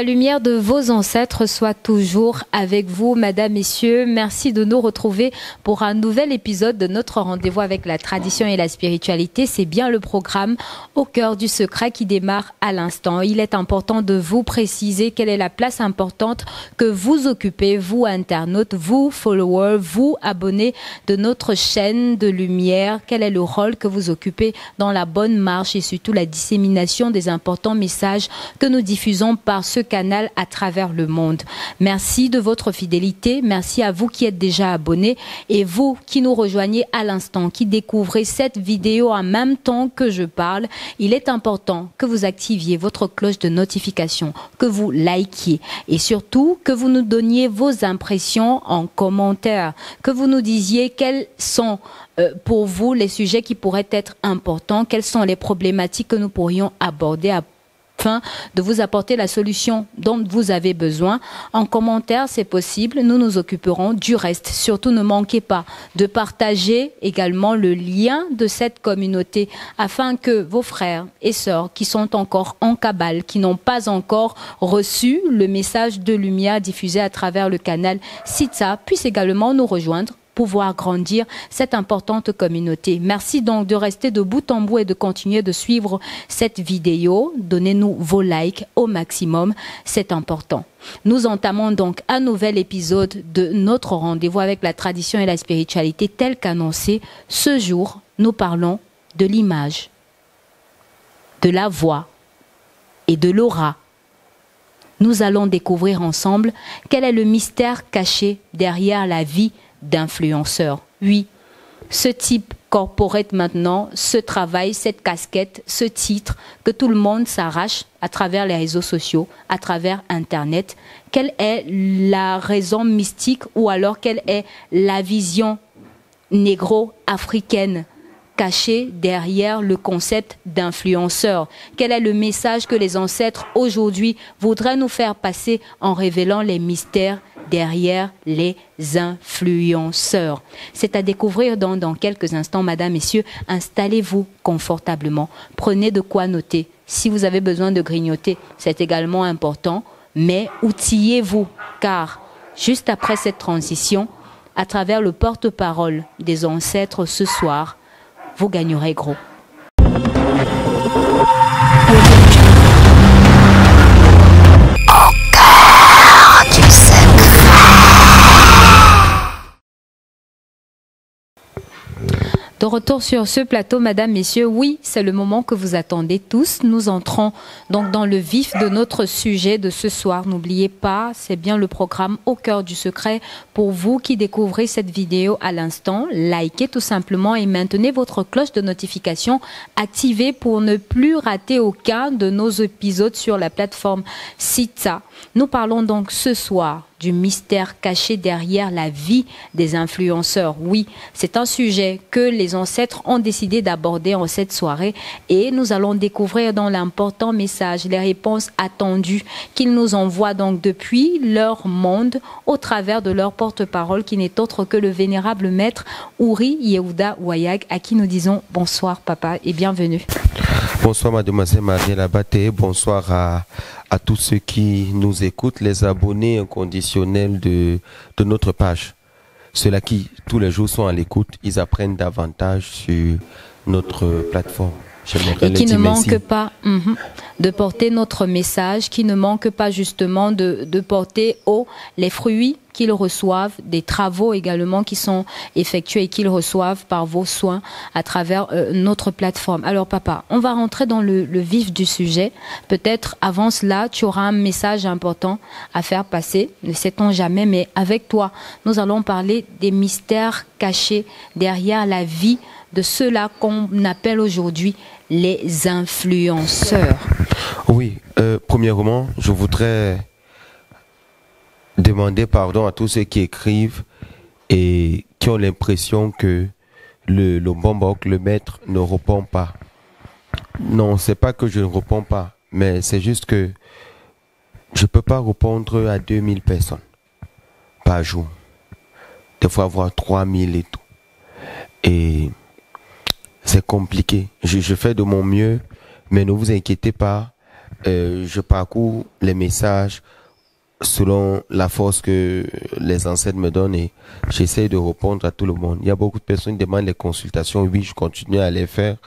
la lumière de vos ancêtres soit toujours avec vous, mesdames, messieurs. Merci de nous retrouver pour un nouvel épisode de notre rendez-vous avec la tradition et la spiritualité. C'est bien le programme Au cœur du secret qui démarre à l'instant. Il est important de vous préciser quelle est la place importante que vous occupez, vous internautes, vous followers, vous abonnés de notre chaîne de lumière. Quel est le rôle que vous occupez dans la bonne marche et surtout la dissémination des importants messages que nous diffusons par ce canal à travers le monde. Merci de votre fidélité, merci à vous qui êtes déjà abonnés et vous qui nous rejoignez à l'instant, qui découvrez cette vidéo en même temps que je parle. Il est important que vous activiez votre cloche de notification, que vous likiez et surtout que vous nous donniez vos impressions en commentaire, que vous nous disiez quels sont pour vous les sujets qui pourraient être importants, quelles sont les problématiques que nous pourrions aborder afin de vous apporter la solution dont vous avez besoin. En commentaire, c'est possible, nous nous occuperons du reste. Surtout, ne manquez pas de partager également le lien de cette communauté afin que vos frères et sœurs qui sont encore en cabale, qui n'ont pas encore reçu le message de lumière diffusé à travers le canal SITSA, puissent également nous rejoindre, pouvoir grandir cette importante communauté. Merci donc de rester de bout en bout et de continuer de suivre cette vidéo. Donnez-nous vos likes au maximum, c'est important. Nous entamons donc un nouvel épisode de notre rendez-vous avec la tradition et la spiritualité tel qu'annoncé. Ce jour, nous parlons de l'image, de la voix et de l'aura. Nous allons découvrir ensemble quel est le mystère caché derrière la vie d'influenceurs. Oui, ce type corporate maintenant, ce travail, cette casquette, ce titre que tout le monde s'arrache à travers les réseaux sociaux, à travers Internet. Quelle est la raison mystique ou alors quelle est la vision négro-africaine cachée derrière le concept d'influenceur? Quel est le message que les ancêtres aujourd'hui voudraient nous faire passer en révélant les mystères derrière les influenceurs? C'est à découvrir dans quelques instants, mesdames, messieurs. Installez-vous confortablement. Prenez de quoi noter. Si vous avez besoin de grignoter, c'est également important. Mais outillez-vous, car juste après cette transition, à travers le porte-parole des ancêtres ce soir, vous gagnerez gros. De retour sur ce plateau, mesdames, messieurs, oui, c'est le moment que vous attendez tous. Nous entrons donc dans le vif de notre sujet de ce soir. N'oubliez pas, c'est bien le programme Au cœur du secret. Pour vous qui découvrez cette vidéo à l'instant, likez tout simplement et maintenez votre cloche de notification activée pour ne plus rater aucun de nos épisodes sur la plateforme SITSA. Nous parlons donc ce soir du mystère caché derrière la vie des influenceurs. Oui, c'est un sujet que les ancêtres ont décidé d'aborder en cette soirée et nous allons découvrir dans l'important message les réponses attendues qu'ils nous envoient donc depuis leur monde au travers de leur porte-parole qui n'est autre que le vénérable maître Ouri Yehuda Wayag, à qui nous disons bonsoir papa et bienvenue. Bonsoir mademoiselle Mariela Baté, bonsoir à tous ceux qui nous écoutent, les abonnés inconditionnels de notre page. Ceux-là qui tous les jours sont à l'écoute, ils apprennent davantage sur notre plateforme. Et qui ne manque pas de porter notre message, qui ne manque pas justement de porter haut les fruits qu'ils reçoivent, des travaux également qui sont effectués et qu'ils reçoivent par vos soins à travers notre plateforme. Alors papa, on va rentrer dans le vif du sujet. Peut-être avant cela, tu auras un message important à faire passer, ne sait-on jamais, mais avec toi, nous allons parler des mystères cachés derrière la vie de ceux-là qu'on appelle aujourd'hui les influenceurs. Oui, premièrement, je voudrais demander pardon à tous ceux qui écrivent et qui ont l'impression que le Bombok, le maître, ne répond pas. Non, c'est pas que je ne réponds pas, mais c'est juste que je peux pas répondre à 2000 personnes par jour. Des fois, avoir 3000 et tout. Et c'est compliqué. Je fais de mon mieux, mais ne vous inquiétez pas. je parcours les messages selon la force que les ancêtres me donnent et j'essaie de répondre à tout le monde. Il y a beaucoup de personnes qui demandent les consultations. Oui, je continue à les faire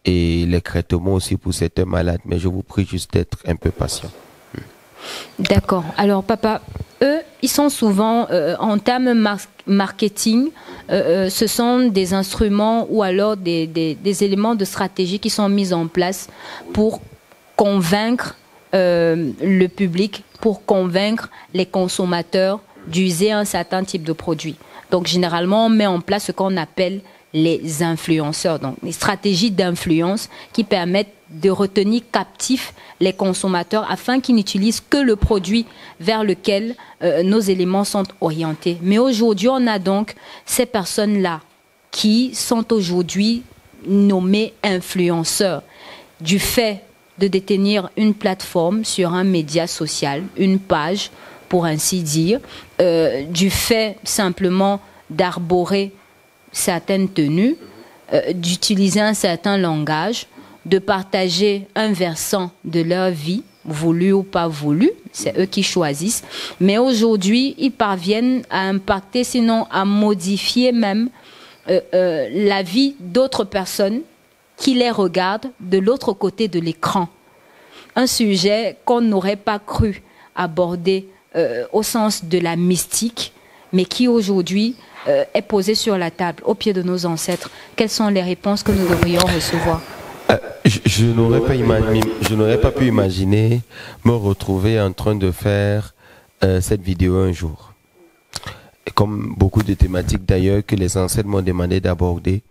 et les traitements aussi pour certains malades. Mais je vous prie juste d'être un peu patient. D'accord. Alors, papa, eux, ils sont souvent, en termes marketing, ce sont des instruments ou alors des éléments de stratégie qui sont mis en place pour convaincre le public, pour convaincre les consommateurs d'user un certain type de produit. Donc, généralement, on met en place ce qu'on appelle les influenceurs, donc les stratégies d'influence qui permettent de retenir captifs les consommateurs afin qu'ils n'utilisent que le produit vers lequel nos éléments sont orientés. Mais aujourd'hui, on a donc ces personnes-là qui sont aujourd'hui nommées influenceurs du fait de détenir une plateforme sur un média social, une page pour ainsi dire, du fait simplement d'arborer certaines tenues, d'utiliser un certain langage, de partager un versant de leur vie, voulu ou pas voulu, c'est eux qui choisissent. Mais aujourd'hui, ils parviennent à impacter, sinon à modifier même la vie d'autres personnes qui les regardent de l'autre côté de l'écran. Un sujet qu'on n'aurait pas cru aborder au sens de la mystique, mais qui aujourd'hui est posé sur la table, au pied de nos ancêtres. Quelles sont les réponses que nous devrions recevoir? Je n'aurais pas pu imaginer me retrouver en train de faire cette vidéo un jour. Et comme beaucoup de thématiques d'ailleurs que les ancêtres m'ont demandé d'aborder,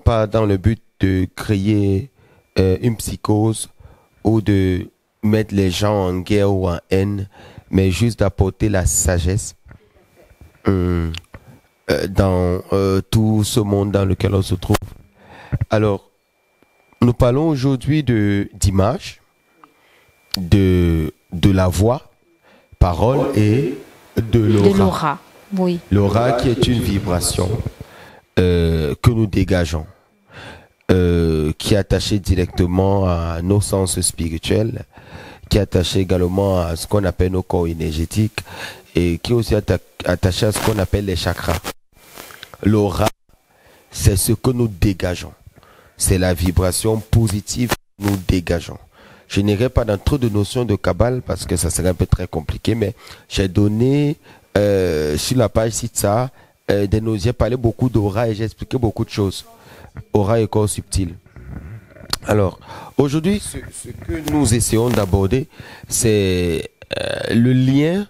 pas dans le but de créer une psychose ou de mettre les gens en guerre ou en haine, mais juste d'apporter la sagesse dans tout ce monde dans lequel on se trouve. Alors, nous parlons aujourd'hui d'image, de la voix, parole et de l'aura. De l'aura, oui. L'aura qui est une vibration que nous dégageons, qui est attachée directement à nos sens spirituels, qui est attachée également à ce qu'on appelle nos corps énergétiques et qui est aussi attachée à ce qu'on appelle les chakras. L'aura, c'est ce que nous dégageons. C'est la vibration positive que nous dégageons. Je n'irai pas dans trop de notions de Kabbale parce que ça serait un peu très compliqué, mais j'ai donné sur la page Sitsa, j'ai parlé beaucoup d'aura et j'ai expliqué beaucoup de choses. Aura et corps subtil. Alors, aujourd'hui, ce que nous essayons d'aborder, c'est le lien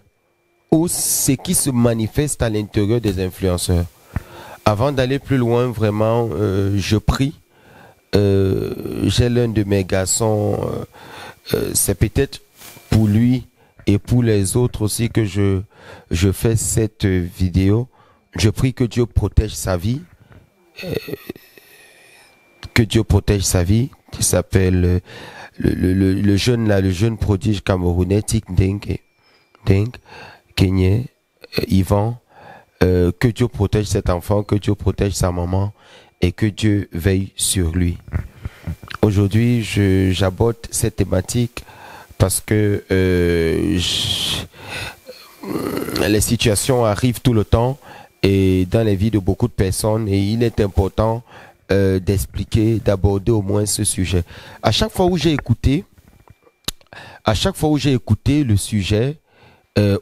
ou ce qui se manifeste à l'intérieur des influenceurs. Avant d'aller plus loin, vraiment, je prie. J'ai l'un de mes garçons, c'est peut-être pour lui et pour les autres aussi que je fais cette vidéo. Je prie que Dieu protège sa vie. Que Dieu protège sa vie. Qui s'appelle le jeune là, le jeune prodige camerounais, Tik Deng, Kenyé, Yvan. Que Dieu protège cet enfant, que Dieu protège sa maman et que Dieu veille sur lui. Aujourd'hui, j'aborde cette thématique parce que les situations arrivent tout le temps et dans les vies de beaucoup de personnes et il est important d'expliquer, d'aborder au moins ce sujet. À chaque fois où j'ai écouté le sujet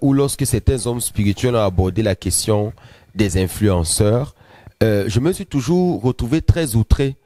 ou lorsque certains hommes spirituels ont abordé la question des influenceurs, je me suis toujours retrouvé très outré,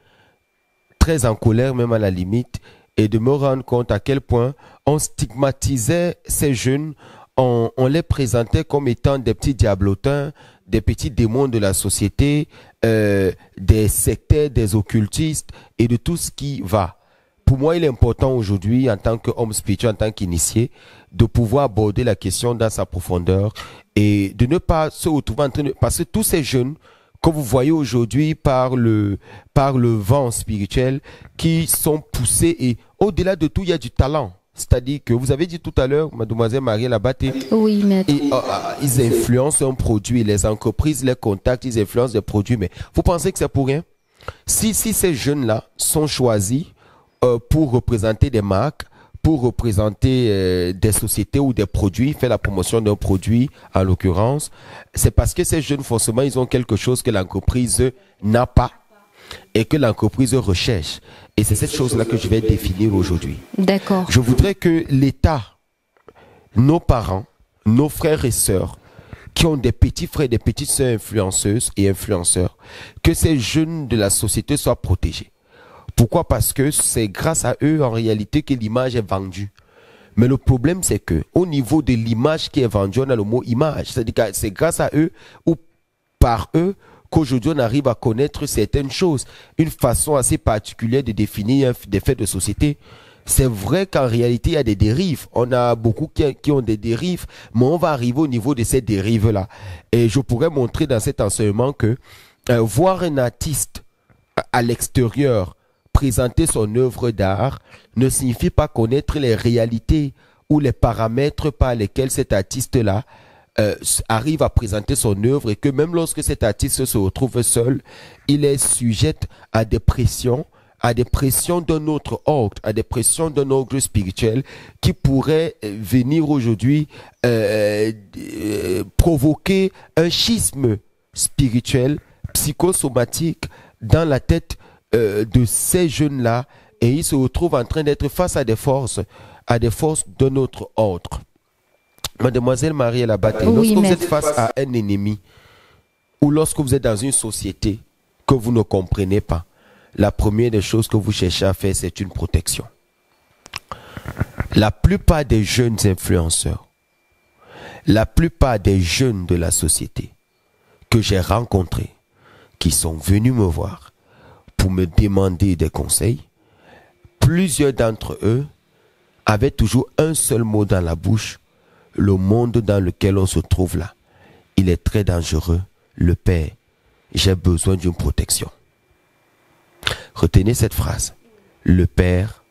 très en colère même à la limite, et de me rendre compte à quel point on stigmatisait ces jeunes, on les présentait comme étant des petits diablotins, des petits démons de la société, des sectaires, des occultistes et de tout ce qui va. Pour moi, il est important aujourd'hui, en tant qu'homme spirituel, en tant qu'initié, de pouvoir aborder la question dans sa profondeur et de ne pas se retrouver en train de... Parce que tous ces jeunes que vous voyez aujourd'hui par le vent spirituel qui sont poussés et au-delà de tout, il y a du talent. C'est-à-dire que vous avez dit tout à l'heure, mademoiselle Marielle Abaté, oui, maître. Ils influencent un produit, les entreprises les contactent, ils influencent des produits, mais vous pensez que c'est pour rien? Si ces jeunes-là sont choisis pour représenter des marques, pour représenter des sociétés ou des produits, faire la promotion d'un produit en l'occurrence, c'est parce que ces jeunes, forcément, ils ont quelque chose que l'entreprise n'a pas et que l'entreprise recherche. Et c'est cette chose-là que je vais définir aujourd'hui. D'accord. Je voudrais que l'État, nos parents, nos frères et sœurs, qui ont des petits frères et des petites sœurs influenceuses et influenceurs, que ces jeunes de la société soient protégés. Pourquoi? Parce que c'est grâce à eux, en réalité, que l'image est vendue. Mais le problème, c'est que au niveau de l'image qui est vendue, on a le mot image. C'est-à-dire que c'est grâce à eux ou par eux qu'aujourd'hui on arrive à connaître certaines choses. Une façon assez particulière de définir des faits de société. C'est vrai qu'en réalité, il y a des dérives. On a beaucoup qui ont des dérives, mais on va arriver au niveau de ces dérives-là. Et je pourrais montrer dans cet enseignement que voir un artiste à l'extérieur présenter son œuvre d'art ne signifie pas connaître les réalités ou les paramètres par lesquels cet artiste-là arrive à présenter son œuvre, et que même lorsque cet artiste se retrouve seul, il est sujet à des pressions d'un autre ordre, à des pressions d'un ordre spirituel qui pourraient venir aujourd'hui provoquer un schisme spirituel, psychosomatique dans la tête de ces jeunes-là, et ils se retrouvent en train d'être face à des forces d'un autre ordre. Mademoiselle Mariela Baté, lorsque vous êtes face à un ennemi, ou lorsque vous êtes dans une société que vous ne comprenez pas, la première des choses que vous cherchez à faire, c'est une protection. La plupart des jeunes influenceurs, la plupart des jeunes de la société que j'ai rencontrés, qui sont venus me voir pour me demander des conseils, plusieurs d'entre eux avaient toujours un seul mot dans la bouche: le monde dans lequel on se trouve là, il est très dangereux. Le Père, j'ai besoin d'une protection. Retenez cette phrase. Le Père,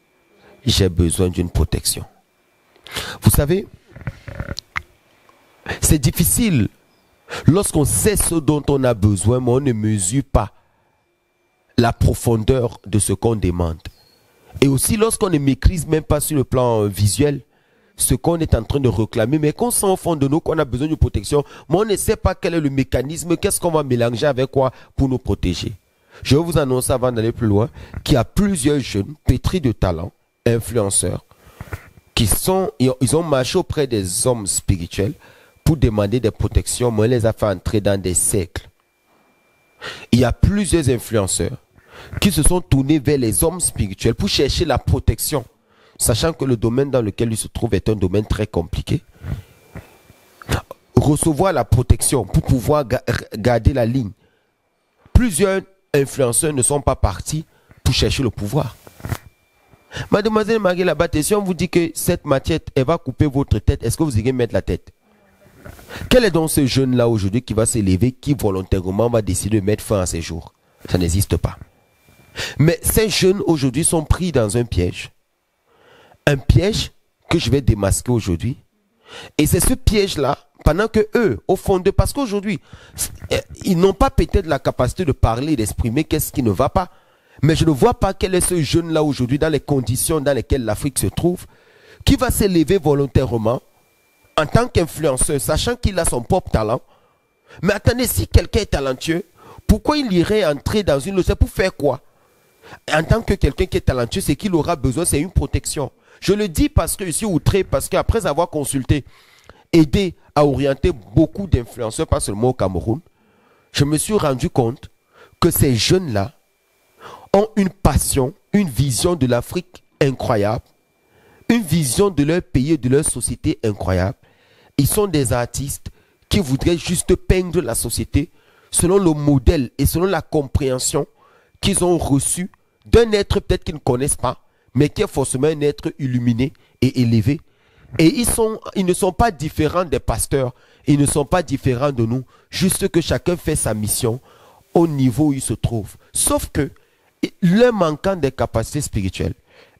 j'ai besoin d'une protection. Vous savez, c'est difficile lorsqu'on sait ce dont on a besoin, mais on ne mesure pas la profondeur de ce qu'on demande. Et aussi lorsqu'on ne maîtrise même pas sur le plan visuel ce qu'on est en train de réclamer, mais qu'on sent au fond de nous qu'on a besoin de protection, mais on ne sait pas quel est le mécanisme, qu'est-ce qu'on va mélanger avec quoi pour nous protéger. Je vais vous annoncer, avant d'aller plus loin, qu'il y a plusieurs jeunes pétris de talent, influenceurs, ils ont marché auprès des hommes spirituels pour demander des protections, mais on les a fait entrer dans des cercles. Il y a plusieurs influenceurs qui se sont tournés vers les hommes spirituels pour chercher la protection, sachant que le domaine dans lequel ils se trouvent est un domaine très compliqué. Recevoir la protection pour pouvoir garder la ligne. Plusieurs influenceurs ne sont pas partis pour chercher le pouvoir. Mademoiselle Mariela Baté, si on vous dit que cette machette, elle va couper votre tête, est-ce que vous irez mettre la tête? Quel est donc ce jeune-là aujourd'hui qui va s'élever, qui volontairement va décider de mettre fin à ses jours? Ça n'existe pas. Mais ces jeunes aujourd'hui sont pris dans un piège. Un piège que je vais démasquer aujourd'hui. Et c'est ce piège-là, pendant que eux, au fond d'eux, parce qu'aujourd'hui, ils n'ont pas peut-être la capacité de parler, d'exprimer qu'est-ce qui ne va pas. Mais je ne vois pas quel est ce jeune-là aujourd'hui, dans les conditions dans lesquelles l'Afrique se trouve, qui va s'élever volontairement en tant qu'influenceur, sachant qu'il a son propre talent. Mais attendez, si quelqu'un est talentueux, pourquoi il irait entrer dans une leçon? Pour faire quoi? En tant que quelqu'un qui est talentueux, c'est qu'il aura besoin, c'est une protection. Je le dis parce que je suis outré, parce qu'après avoir consulté, aidé à orienter beaucoup d'influenceurs, pas seulement au Cameroun, je me suis rendu compte que ces jeunes-là ont une passion, une vision de l'Afrique incroyable, une vision de leur pays et de leur société incroyable. Ils sont des artistes qui voudraient juste peindre la société selon le modèle et selon la compréhension qu'ils ont reçue d'un être peut-être qu'ils ne connaissent pas, mais qui est forcément un être illuminé et élevé. Et ils ne sont pas différents des pasteurs, ils ne sont pas différents de nous, juste que chacun fait sa mission au niveau où il se trouve. Sauf que, leur manquant des capacités spirituelles,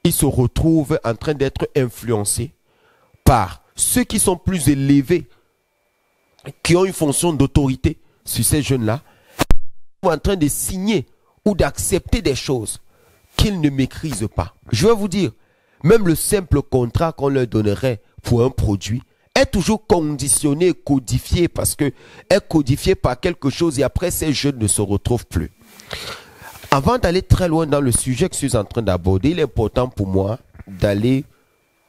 ils se retrouvent en train d'être influencés par ceux qui sont plus élevés, qui ont une fonction d'autorité sur ces jeunes-là, ils sont en train de signer ou d'accepter des choses qu'ils ne maîtrisent pas. Je vais vous dire, même le simple contrat qu'on leur donnerait pour un produit, est toujours conditionné, codifié, parce que est codifié par quelque chose et après ces jeunes ne se retrouvent plus. Avant d'aller très loin dans le sujet que je suis en train d'aborder, il est important pour moi d'aller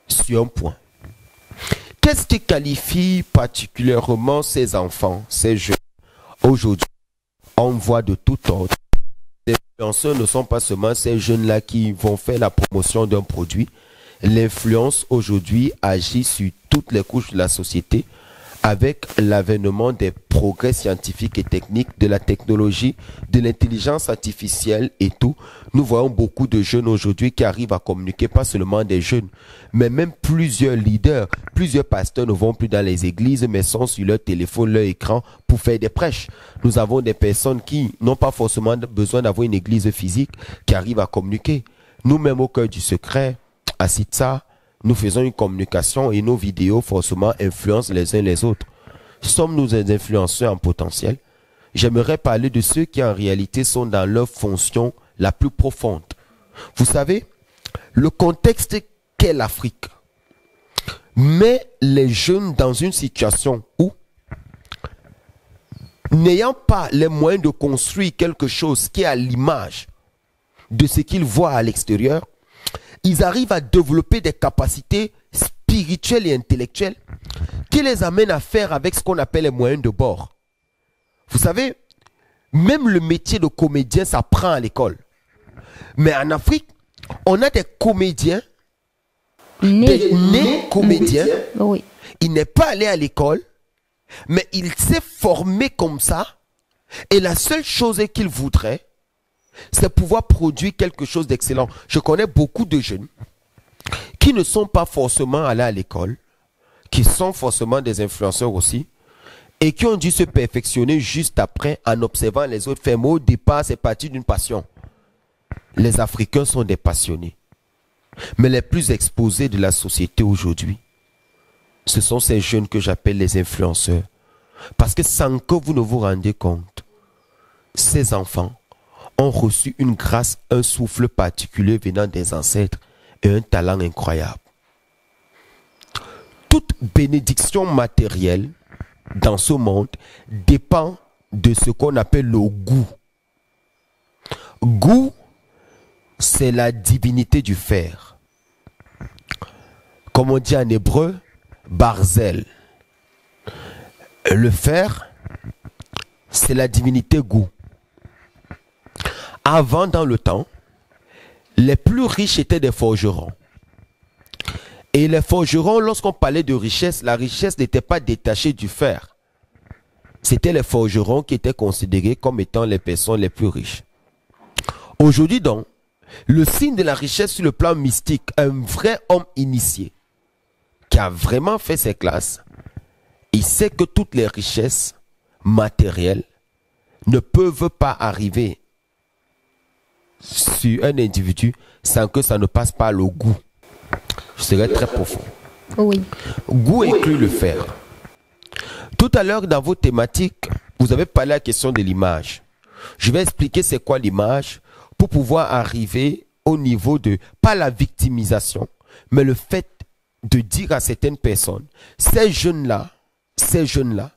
sur un point. Qu'est-ce qui qualifie particulièrement ces enfants, ces jeunes? Aujourd'hui, on voit de tout ordre. Les influenceurs ne sont pas seulement ces jeunes-là qui vont faire la promotion d'un produit. L'influence aujourd'hui agit sur toutes les couches de la société avec l'avènement des progrès scientifiques et techniques, de la technologie, de l'intelligence artificielle et tout. Nous voyons beaucoup de jeunes aujourd'hui qui arrivent à communiquer, pas seulement des jeunes, mais même plusieurs leaders, plusieurs pasteurs ne vont plus dans les églises, mais sont sur leur téléphone, leur écran pour faire des prêches. Nous avons des personnes qui n'ont pas forcément besoin d'avoir une église physique, qui arrivent à communiquer. Nous-mêmes au cœur du secret, à Sitsa, nous faisons une communication et nos vidéos forcément influencent les uns les autres. Sommes-nous des influenceurs en potentiel? J'aimerais parler de ceux qui en réalité sont dans leur fonction la plus profonde. Vous savez, le contexte qu'est l'Afrique met les jeunes dans une situation où, n'ayant pas les moyens de construire quelque chose qui est à l'image de ce qu'ils voient à l'extérieur, ils arrivent à développer des capacités spirituelles et intellectuelles qui les amènent à faire avec ce qu'on appelle les moyens de bord. Vous savez, même le métier de comédien s'apprend à l'école. Mais en Afrique, on a des comédiens, des nés comédiens. Oui. Il n'est pas allé à l'école, mais il s'est formé comme ça. Et la seule chose qu'il voudrait, c'est pouvoir produire quelque chose d'excellent. Je connais beaucoup de jeunes qui ne sont pas forcément allés à l'école, qui sont forcément des influenceurs aussi, et qui ont dû se perfectionner juste après en observant les autres faire. Mais au départ, c'est parti d'une passion. Les Africains sont des passionnés. Mais les plus exposés de la société aujourd'hui, ce sont ces jeunes que j'appelle les influenceurs. Parce que sans que vous ne vous rendiez compte, ces enfants ont reçu une grâce, un souffle particulier venant des ancêtres et un talent incroyable. Toute bénédiction matérielle dans ce monde dépend de ce qu'on appelle le goût. Goût, c'est la divinité du fer. Comme on dit en hébreu, barzel. Le fer, c'est la divinité goût. Avant, dans le temps, les plus riches étaient des forgerons. Et les forgerons, lorsqu'on parlait de richesse, la richesse n'était pas détachée du fer. C'était les forgerons qui étaient considérés comme étant les personnes les plus riches. Aujourd'hui donc, le signe de la richesse sur le plan mystique, un vrai homme initié, qui a vraiment fait ses classes, il sait que toutes les richesses matérielles ne peuvent pas arriver sur un individu sans que ça ne passe par le goût. Je serais très profond. Oui. Goût inclut le fer. Tout à l'heure, dans vos thématiques, vous avez parlé de la question de l'image. Je vais expliquer c'est quoi l'image pour pouvoir arriver au niveau de, pas la victimisation, mais le fait de dire à certaines personnes, ces jeunes-là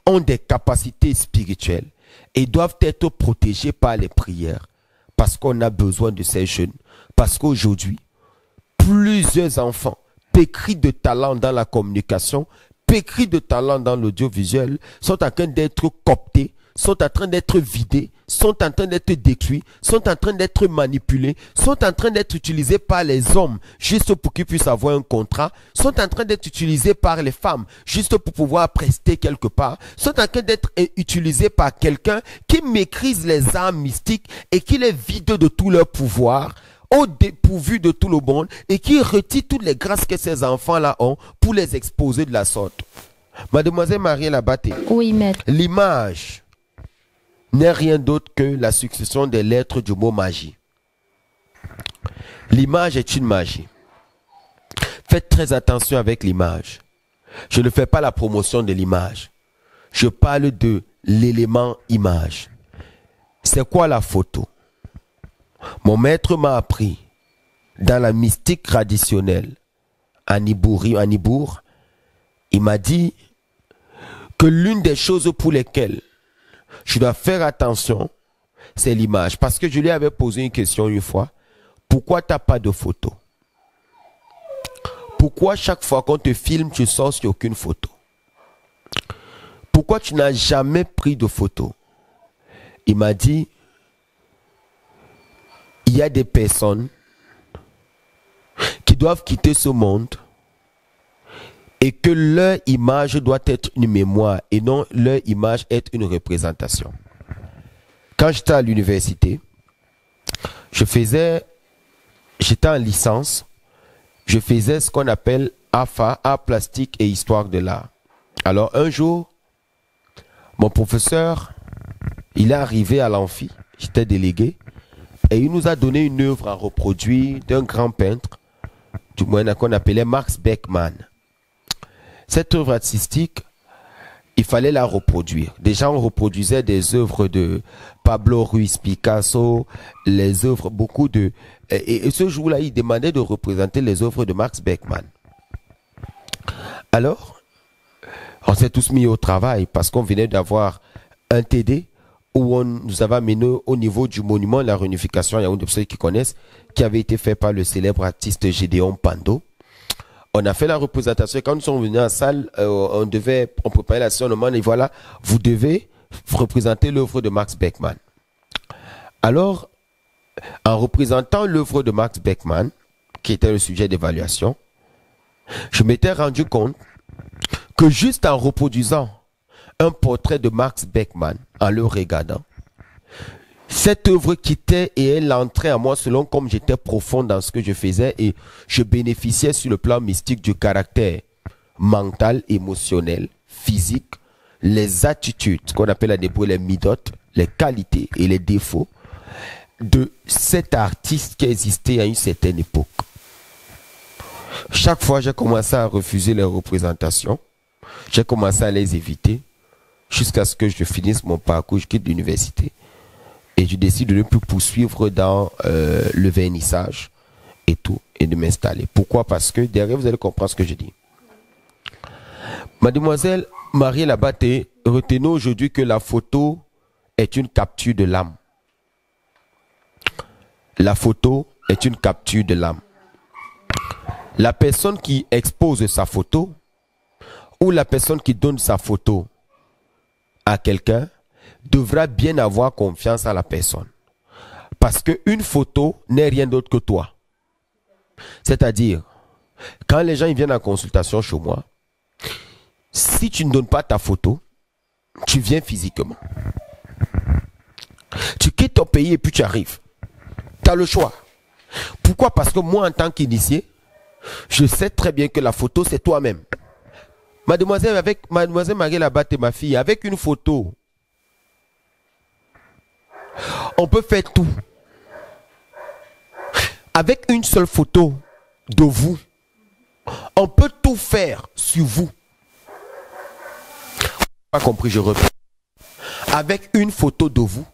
ont des capacités spirituelles et doivent être protégés par les prières. Parce qu'on a besoin de ces jeunes. Parce qu'aujourd'hui, plusieurs enfants pétris de talent dans la communication, pétris de talent dans l'audiovisuel, sont en train d'être cooptés, sont en train d'être vidés, sont en train d'être détruits, sont en train d'être manipulés, sont en train d'être utilisés par les hommes juste pour qu'ils puissent avoir un contrat, sont en train d'être utilisés par les femmes juste pour pouvoir prester quelque part, sont en train d'être utilisés par quelqu'un qui maîtrise les arts mystiques et qui les vide de tout leur pouvoir, au dépourvu de tout le monde et qui retire toutes les grâces que ces enfants-là ont pour les exposer de la sorte. Mademoiselle Marielle Abaté, oui, maître. L'image n'est rien d'autre que la succession des lettres du mot magie. L'image est une magie. Faites très attention avec l'image. Je ne fais pas la promotion de l'image. Je parle de l'élément image. C'est quoi la photo? Mon maître m'a appris dans la mystique traditionnelle, à Nibour, il m'a dit que l'une des choses pour lesquelles je dois faire attention, c'est l'image. Parce que je lui avais posé une question une fois. Pourquoi tu n'as pas de photo? Pourquoi chaque fois qu'on te filme, tu sors sur aucune photo? Pourquoi tu n'as jamais pris de photo? Il m'a dit, il y a des personnes qui doivent quitter ce monde et que leur image doit être une mémoire et non leur image être une représentation. Quand j'étais à l'université, j'étais en licence, je faisais ce qu'on appelle AFA, art plastique et histoire de l'art. Alors un jour, mon professeur, il est arrivé à l'amphi, j'étais délégué, et il nous a donné une œuvre à reproduire d'un grand peintre, du moins qu'on appelait Max Beckmann. Cette œuvre artistique, il fallait la reproduire. Déjà, on reproduisait des œuvres de Pablo Ruiz Picasso, les œuvres, beaucoup de... Et ce jour-là, il demandait de représenter les œuvres de Max Beckmann. Alors, on s'est tous mis au travail parce qu'on venait d'avoir un TD où on nous avait amené au niveau du monument de la réunification, il y a une de ceux qui connaissent, qui avait été fait par le célèbre artiste Gédéon Pando. On a fait la représentation. Quand nous sommes venus en salle, on préparait la session, on demande, et voilà, vous devez représenter l'œuvre de Max Beckmann. Alors, en représentant l'œuvre de Max Beckmann, qui était le sujet d'évaluation, je m'étais rendu compte que juste en reproduisant un portrait de Max Beckmann, en le regardant, cette œuvre quittait et elle entrait en moi selon comme j'étais profond dans ce que je faisais et je bénéficiais sur le plan mystique du caractère mental, émotionnel, physique, les attitudes, ce qu'on appelle à débrouiller les midotes, les qualités et les défauts de cet artiste qui existait à une certaine époque. Chaque fois, j'ai commencé à refuser les représentations, j'ai commencé à les éviter jusqu'à ce que je finisse mon parcours, je quitte l'université. Et je décide de ne plus poursuivre dans le vernissage et tout, et de m'installer. Pourquoi? Parce que derrière, vous allez comprendre ce que je dis. Mademoiselle Marielle Abaté, retenons aujourd'hui que la photo est une capture de l'âme. La photo est une capture de l'âme. La personne qui expose sa photo ou la personne qui donne sa photo à quelqu'un devra bien avoir confiance à la personne. Parce qu'une photo n'est rien d'autre que toi. C'est-à-dire, quand les gens ils viennent en consultation chez moi, si tu ne donnes pas ta photo, tu viens physiquement. Tu quittes ton pays et puis tu arrives. Tu as le choix. Pourquoi? Parce que moi, en tant qu'initié, je sais très bien que la photo, c'est toi-même. Mademoiselle Marielle Abaté, ma fille, avec une photo, on peut faire tout. Avec une seule photo de vous, on peut tout faire sur vous. Pas compris, je répète. Avec une photo de vous,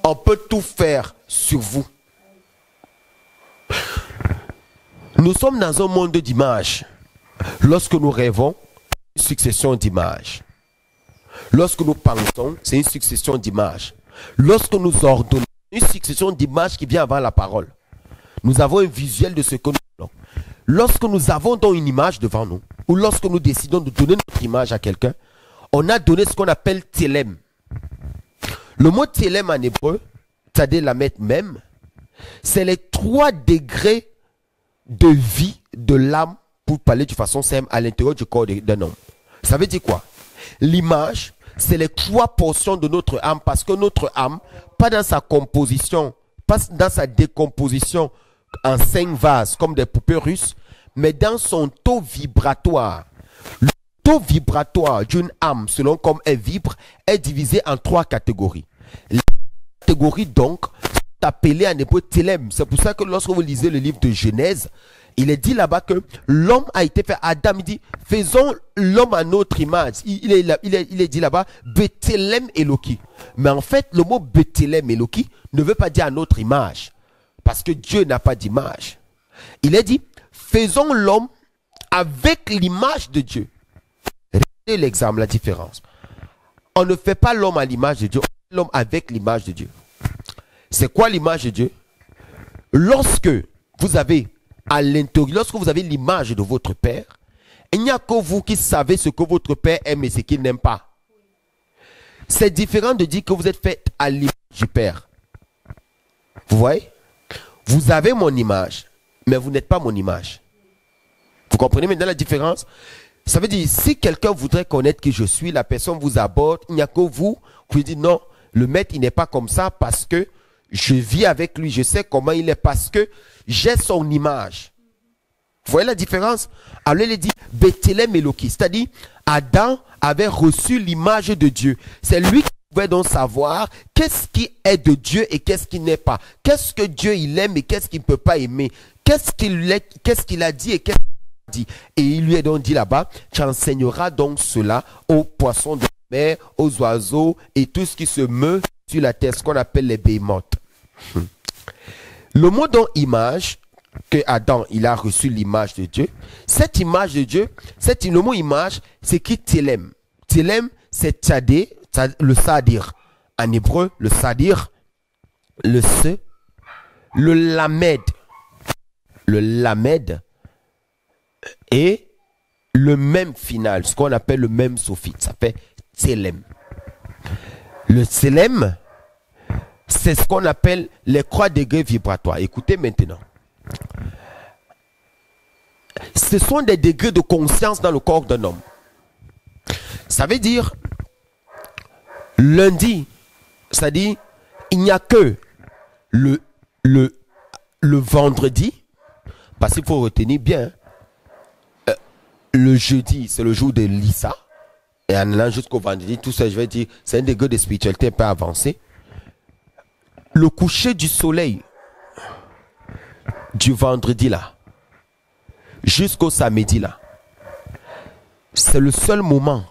on peut tout faire sur vous. Nous sommes dans un monde d'images. Lorsque nous rêvons, une succession d'images. Lorsque nous pensons, c'est une succession d'images. Lorsque nous ordonnons, une succession d'images qui vient avant la parole. Nous avons un visuel de ce que nous voulons. Lorsque nous avons donc une image devant nous, ou lorsque nous décidons de donner notre image à quelqu'un, on a donné ce qu'on appelle télème. Le mot télème en hébreu, c'est-à-dire la mettre même, c'est les 3 degrés de vie de l'âme, pour parler de façon simple, à l'intérieur du corps d'un homme. Ça veut dire quoi? L'image, c'est les 3 portions de notre âme, parce que notre âme, pas dans sa composition, pas dans sa décomposition en 5 vases comme des poupées russes, mais dans son taux vibratoire. Le taux vibratoire d'une âme, selon comme elle vibre, est divisé en 3 catégories. Les catégories donc sont appelées en hébreu télème. C'est pour ça que lorsque vous lisez le livre de Genèse, il est dit là-bas que l'homme a été fait. Adam il dit, faisons l'homme à notre image. Il est dit là-bas, Bethelem Eloki. Mais en fait, le mot Bethelem Eloki ne veut pas dire à notre image. Parce que Dieu n'a pas d'image. Il a dit, faisons l'homme avec l'image de Dieu. Regardez l'exemple, la différence. On ne fait pas l'homme à l'image de Dieu, on fait l'homme avec l'image de Dieu. C'est quoi l'image de Dieu? Lorsque vous avez à l'intérieur, lorsque vous avez l'image de votre Père, il n'y a que vous qui savez ce que votre Père aime et ce qu'il n'aime pas. C'est différent de dire que vous êtes fait à l'image du Père. Vous voyez? Vous avez mon image, mais vous n'êtes pas mon image. Vous comprenez maintenant la différence? Ça veut dire, si quelqu'un voudrait connaître qui je suis, la personne vous aborde, il n'y a que vous qui dites non, le maître il n'est pas comme ça parce que je vis avec lui, je sais comment il est parce que j'ai son image. Vous voyez la différence? Alors il dit Bethléem Eloki, c'est-à-dire Adam avait reçu l'image de Dieu. C'est lui qui pouvait donc savoir qu'est-ce qui est de Dieu et qu'est-ce qui n'est pas. Qu'est-ce que Dieu il aime et qu'est-ce qu'il ne peut pas aimer. Qu'est-ce qu'il a dit et qu'est-ce qu'il a dit. Et il lui a donc dit là-bas, tu enseigneras donc cela aux poissons de la mer, aux oiseaux et tout ce qui se meut sur la terre, ce qu'on appelle les béhémoths. Le mot donc image, que Adam il a reçu l'image de Dieu. Cette image de Dieu, le mot image, c'est qui Télem. Télem, c'est tchadé, le sadir. En hébreu, le sadir, le se, le lamed. Le lamed et le même final, ce qu'on appelle le même sophique, ça fait Télem. Le Télem, c'est ce qu'on appelle les croix degrés vibratoires. Écoutez maintenant. Ce sont des degrés de conscience dans le corps d'un homme. Ça veut dire, lundi, c'est-à-dire, il n'y a que le vendredi, parce qu'il faut retenir bien, le jeudi, c'est le jour de Lisa, et en allant jusqu'au vendredi, tout ça, je vais dire, c'est un degré de spiritualité un peu avancé. Le coucher du soleil du vendredi là, jusqu'au samedi là, c'est le seul moment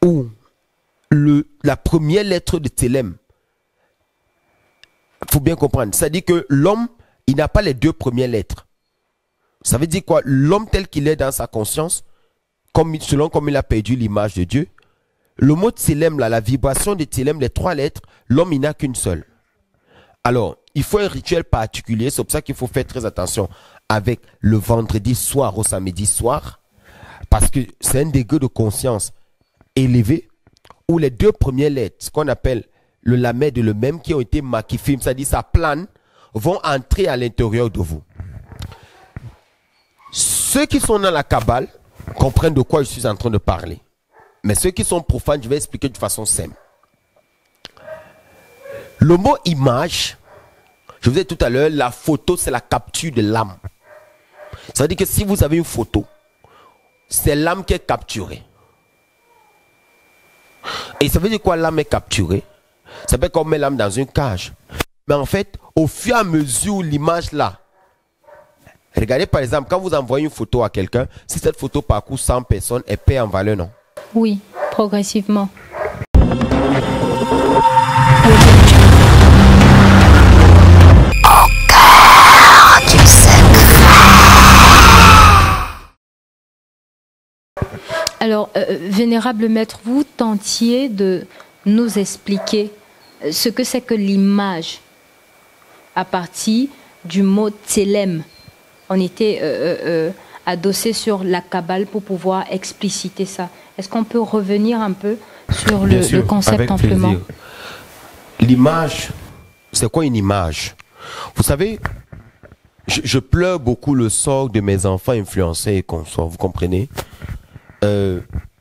où la première lettre de Télem, il faut bien comprendre, ça dit que l'homme, il n'a pas les deux premières lettres. Ça veut dire quoi? L'homme tel qu'il est dans sa conscience, selon comme il a perdu l'image de Dieu, le mot Télem là, la vibration de Télem, les trois lettres, l'homme il n'a qu'une seule. Alors, il faut un rituel particulier, c'est pour ça qu'il faut faire très attention avec le vendredi soir au samedi soir, parce que c'est un degré de conscience élevé, où les deux premières lettres, ce qu'on appelle le lamed et le même, qui ont été makifim, c'est-à-dire ça plane, vont entrer à l'intérieur de vous. Ceux qui sont dans la Kabbale comprennent de quoi je suis en train de parler. Mais ceux qui sont profanes, je vais expliquer de façon simple. Le mot image, je vous ai dit tout à l'heure, la photo c'est la capture de l'âme. Ça veut dire que si vous avez une photo, c'est l'âme qui est capturée. Et ça veut dire quoi l'âme est capturée? Ça veut dire qu'on met l'âme dans une cage. Mais en fait, au fur et à mesure l'image là, regardez par exemple, quand vous envoyez une photo à quelqu'un, si cette photo parcourt 100 personnes, elle perd en valeur, non? Oui, progressivement. Alors, vénérable maître, vous tentiez de nous expliquer ce que c'est que l'image à partir du mot Télem. On était adossé sur la Kabbale pour pouvoir expliciter ça. Est-ce qu'on peut revenir un peu sur le concept amplement? L'image, c'est quoi une image? Vous savez, je pleure beaucoup le sort de mes enfants influencés et consorts, vous comprenez?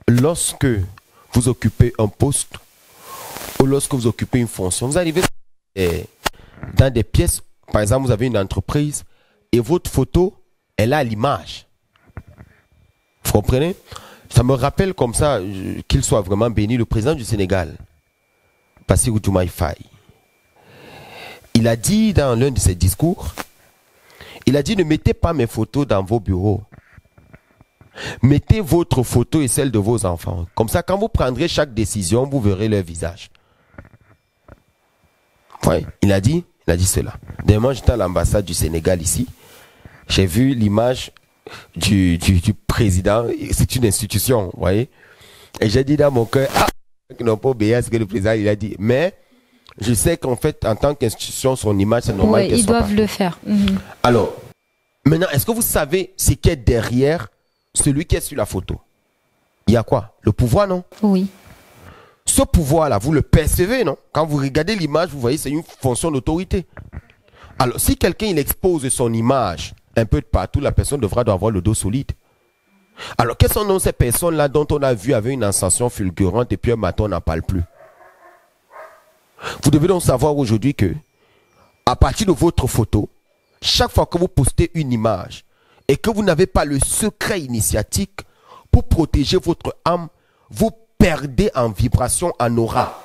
Lorsque vous occupez un poste ou lorsque vous occupez une fonction, vous arrivez dans des pièces, par exemple, vous avez une entreprise et votre photo, elle a l'image. Vous comprenez? Ça me rappelle comme ça, qu'il soit vraiment béni, le président du Sénégal, Bassirou Diomaye Faye. Il a dit dans l'un de ses discours, il a dit ne mettez pas mes photos dans vos bureaux. Mettez votre photo et celle de vos enfants. Comme ça, quand vous prendrez chaque décision, vous verrez leur visage. Ouais, il a dit, Il a dit cela. Dernièrement, j'étais à l'ambassade du Sénégal ici. J'ai vu l'image du président. C'est une institution, vous voyez. Et j'ai dit dans mon cœur, ils n'ont pas obéi à ce que le président il a dit. Mais je sais qu'en fait, en tant qu'institution, son image, c'est normal qu'elle soit ils doivent le faire. Alors, maintenant, est-ce que vous savez ce qui est derrière celui qui est sur la photo? Il y a quoi? Le pouvoir, non? Oui. Ce pouvoir-là, vous le percevez, non? Quand vous regardez l'image, vous voyez, c'est une fonction d'autorité. Alors, si quelqu'un il expose son image un peu de partout, la personne devra avoir le dos solide. Alors, quelles sont donc ces personnes-là dont on a vu avec une ascension fulgurante et puis un matin, on n'en parle plus? Vous devez donc savoir aujourd'hui que, à partir de votre photo, chaque fois que vous postez une image et que vous n'avez pas le secret initiatique pour protéger votre âme, vous perdez en vibration, en aura.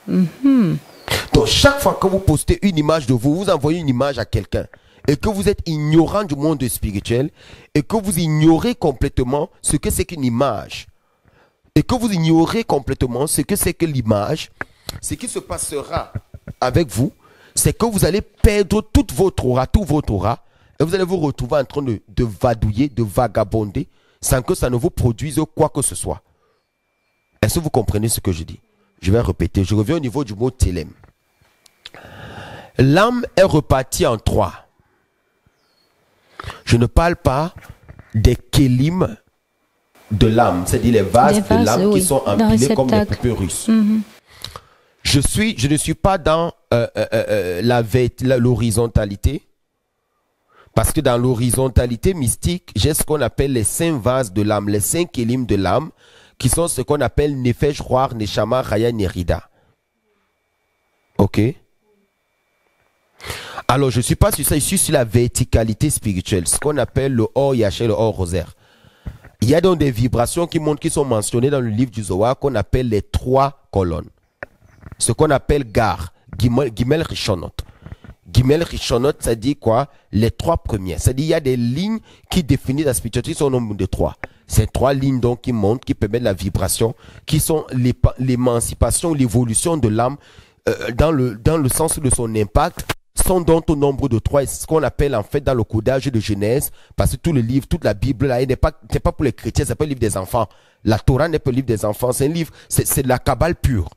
Donc, chaque fois que vous postez une image de vous, vous envoyez une image à quelqu'un et que vous êtes ignorant du monde spirituel et que vous ignorez complètement ce que c'est qu'une image et que vous ignorez complètement ce que c'est que l'image, ce qui se passera avec vous, c'est que vous allez perdre toute votre aura, tout votre aura, et vous allez vous retrouver en train de vadouiller, de vagabonder, sans que ça ne vous produise quoi que ce soit. Est-ce que vous comprenez ce que je dis? Je vais répéter, je reviens au niveau du mot télème. L'âme est repartie en trois. Je ne parle pas des kélim de l'âme, c'est-à-dire les vases de l'âme qui sont empilés comme des poupées russes. Je ne suis pas dans l'horizontalité, parce que dans l'horizontalité mystique, j'ai ce qu'on appelle les 5 vases de l'âme, les 5 kélim de l'âme, qui sont ce qu'on appelle Nefesh, Roar, Neshama, Raya, Nerida. Ok? Alors, je ne suis pas sur ça, je suis sur la verticalité spirituelle, ce qu'on appelle le Or Yaché, le Or Rosaire. Il y a donc des vibrations qui montrent, qui sont mentionnées dans le livre du Zohar, qu'on appelle les 3 colonnes. Ce qu'on appelle Gar, Gimel Rishonot. Gimel Rishonot, ça dit quoi? Les 3 premières. Ça dit il y a des lignes qui définissent la spiritualité, sont au nombre de 3. Ces 3 lignes donc qui montent, qui permettent la vibration, qui sont l'émancipation, l'évolution de l'âme dans le sens de son impact, sont donc au nombre de 3. Ce qu'on appelle en fait dans le codage de Genèse, parce que tout le livre, toute la Bible là, n'est pas pour les chrétiens, c'est pas le livre des enfants. La Torah n'est pas le livre des enfants, c'est un livre, c'est de la Kabbale pure.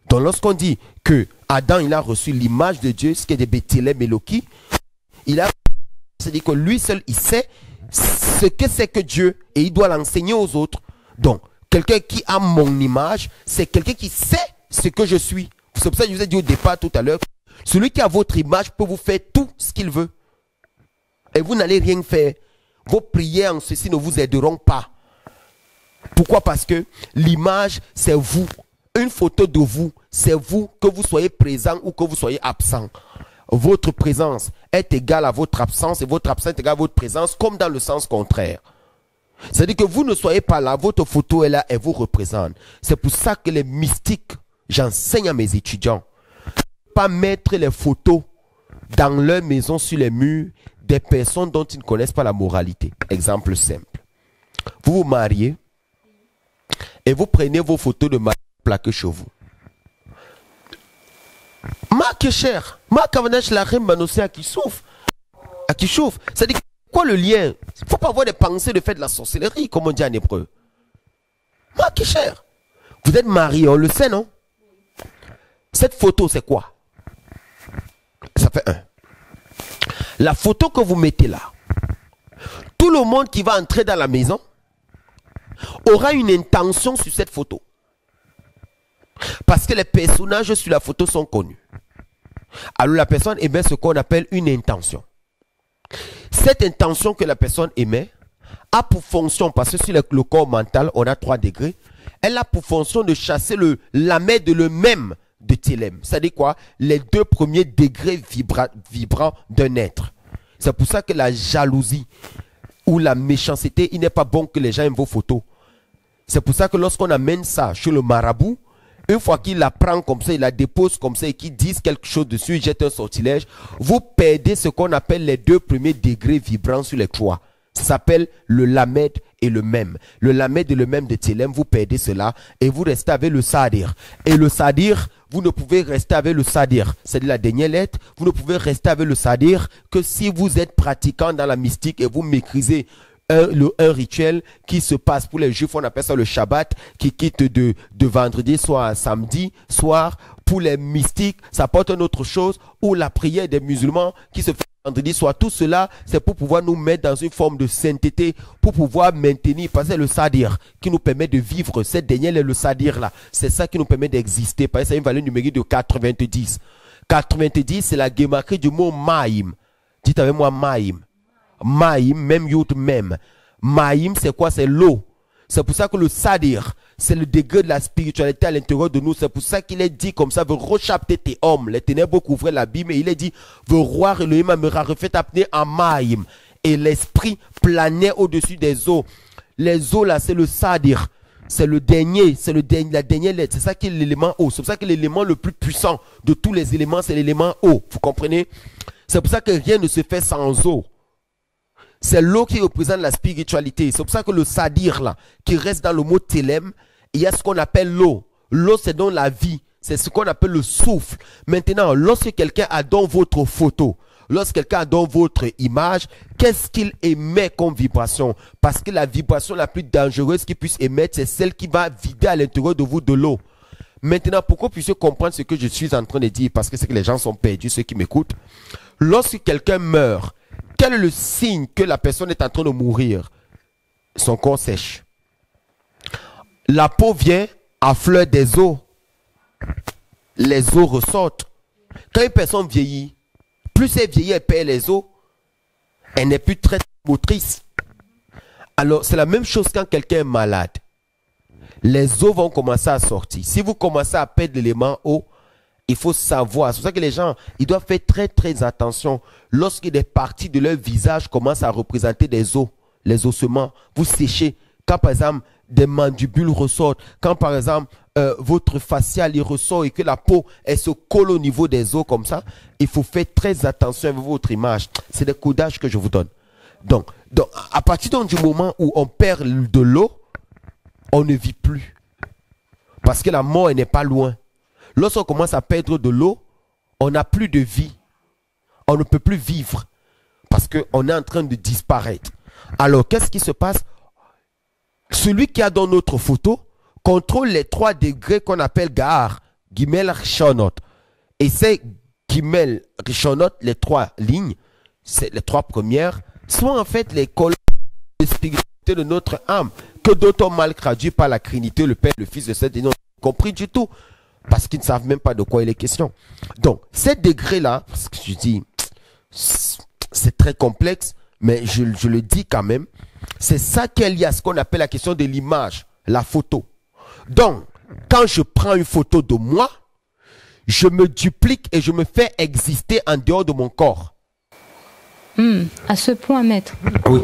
Donc lorsqu'on dit que Adam il a reçu l'image de Dieu, ce qui est des Bethléem Eloki, c'est-à-dire que lui seul il sait ce que c'est que Dieu et il doit l'enseigner aux autres. Donc quelqu'un qui a mon image, c'est quelqu'un qui sait ce que je suis. C'est pour ça que je vous ai dit au départ tout à l'heure, celui qui a votre image peut vous faire tout ce qu'il veut. Et vous n'allez rien faire. Vos prières en ceci ne vous aideront pas. Pourquoi? Parce que l'image, c'est vous. Une photo de vous, c'est vous, que vous soyez présent ou que vous soyez absent. Votre présence est égale à votre absence et votre absence est égale à votre présence, comme dans le sens contraire. C'est-à-dire que vous ne soyez pas là, votre photo est là et vous représente. C'est pour ça que les mystiques, j'enseigne à mes étudiants, pas mettre les photos dans leur maison sur les murs des personnes dont ils ne connaissent pas la moralité. Exemple simple. Vous vous mariez et vous prenez vos photos de mariage plaquées chez vous. Marc cher, Marc Avanesh la reine Manossé à qui chauffe. À qui chauffe. C'est-à-dire, quoi le lien? Il ne faut pas avoir des pensées de faire de la sorcellerie, comme on dit en hébreu. Marc cher. Vous êtes marié, on le sait, non? Cette photo, c'est quoi? Ça fait 1. La photo que vous mettez là, tout le monde qui va entrer dans la maison aura une intention sur cette photo. Parce que les personnages sur la photo sont connus. Alors la personne émet ce qu'on appelle une intention. Cette intention que la personne émet a pour fonction, parce que sur le corps mental, on a 3 degrés, elle a pour fonction de chasser l'amet de le même de Télème. C'est-à-dire quoi? Les 2 premiers degrés vibrants d'un être. C'est pour ça que la jalousie ou la méchanceté, il n'est pas bon que les gens aiment vos photos. C'est pour ça que lorsqu'on amène ça chez le marabout, une fois qu'il la prend comme ça, il la dépose comme ça et qu'il dise quelque chose dessus, il jette un sortilège, vous perdez ce qu'on appelle les 2 premiers degrés vibrants sur les 3. Ça s'appelle le lamed et le même. Le lamed et le même de Télème, vous perdez cela et vous restez avec le sadir. Et le sadir, vous ne pouvez rester avec le sadir. C'est la dernière lettre. Vous ne pouvez rester avec le sadir que si vous êtes pratiquant dans la mystique et vous maîtrisez un rituel qui se passe pour les juifs, on appelle ça le Shabbat, qui quitte de vendredi soir à samedi soir. Pour les mystiques, ça porte une autre chose, ou la prière des musulmans qui se fait vendredi soir. Tout cela, c'est pour pouvoir nous mettre dans une forme de sainteté, pour pouvoir maintenir, parce que c'est le sadir qui nous permet de vivre. Cette dernière, le sadir là, c'est ça qui nous permet d'exister, parce que c'est une valeur numérique de 90. 90, c'est la guématrie du mot maïm. Dites avec moi maïm. Maïm, même yout même. Maïm, c'est quoi? C'est l'eau. C'est pour ça que le sadir, c'est le degré de la spiritualité à l'intérieur de nous. C'est pour ça qu'il est dit comme ça, veut rechapter tes hommes. Les ténèbres couvraient l'abîme et il est dit, veut roi Elohim me refait appeler en maïm. Et l'esprit planait au-dessus des eaux. Les eaux là, c'est le sadir. C'est le dernier, la dernière lettre. C'est ça qui est l'élément eau. C'est pour ça que l'élément le plus puissant de tous les éléments, c'est l'élément eau. Vous comprenez? C'est pour ça que rien ne se fait sans eau. C'est l'eau qui représente la spiritualité. C'est pour ça que le sadir là, qui reste dans le mot télème, il y a ce qu'on appelle l'eau. L'eau, c'est donc la vie. C'est ce qu'on appelle le souffle. Maintenant, lorsque quelqu'un a dans votre photo, lorsque quelqu'un a dans votre image, qu'est-ce qu'il émet comme vibration? Parce que la vibration la plus dangereuse qu'il puisse émettre, c'est celle qui va vider à l'intérieur de vous de l'eau. Maintenant, pour que vous puissiez comprendre ce que je suis en train de dire, parce que c'est que les gens sont perdus, ceux qui m'écoutent. Lorsque quelqu'un meurt, quel est le signe que la personne est en train de mourir? Son corps sèche. La peau vient à fleur des os. Les os ressortent. Quand une personne vieillit, plus elle vieillit, elle perd les os. Elle n'est plus très motrice. Alors, c'est la même chose quand quelqu'un est malade. Les os vont commencer à sortir. Si vous commencez à perdre l'élément eau, il faut savoir. C'est pour ça que les gens, ils doivent faire très très attention. Lorsque des parties de leur visage commencent à représenter des os, les ossements, vous séchez. Quand par exemple, des mandibules ressortent, quand par exemple, votre facial il ressort et que la peau, elle se colle au niveau des os comme ça, il faut faire très attention avec votre image. C'est des codages que je vous donne. Donc à partir du moment où on perd de l'eau, on ne vit plus. Parce que la mort, elle n'est pas loin. Lorsqu'on commence à perdre de l'eau, on n'a plus de vie. On ne peut plus vivre. Parce qu'on est en train de disparaître. Alors, qu'est-ce qui se passe? Celui qui a dans notre photo contrôle les 3 degrés qu'on appelle Gahar, Gimel, Rishonot. Et ces Gimel, Rishonot, les 3 lignes, c'est les 3 premières, sont en fait les colonnes de spiritualité de notre âme, que d'autres ont mal traduit par la Trinité, le Père, le Fils, le Saint-Esprit, n'ont compris du tout. Parce qu'ils ne savent même pas de quoi il est question. Donc, ces degrés-là, parce que je dis, c'est très complexe, mais je le dis quand même, c'est ça qui est lié à ce qu'on appelle la question de l'image, la photo. Donc, quand je prends une photo de moi, je me duplique et je me fais exister en dehors de mon corps. À ce point, maître. Oui.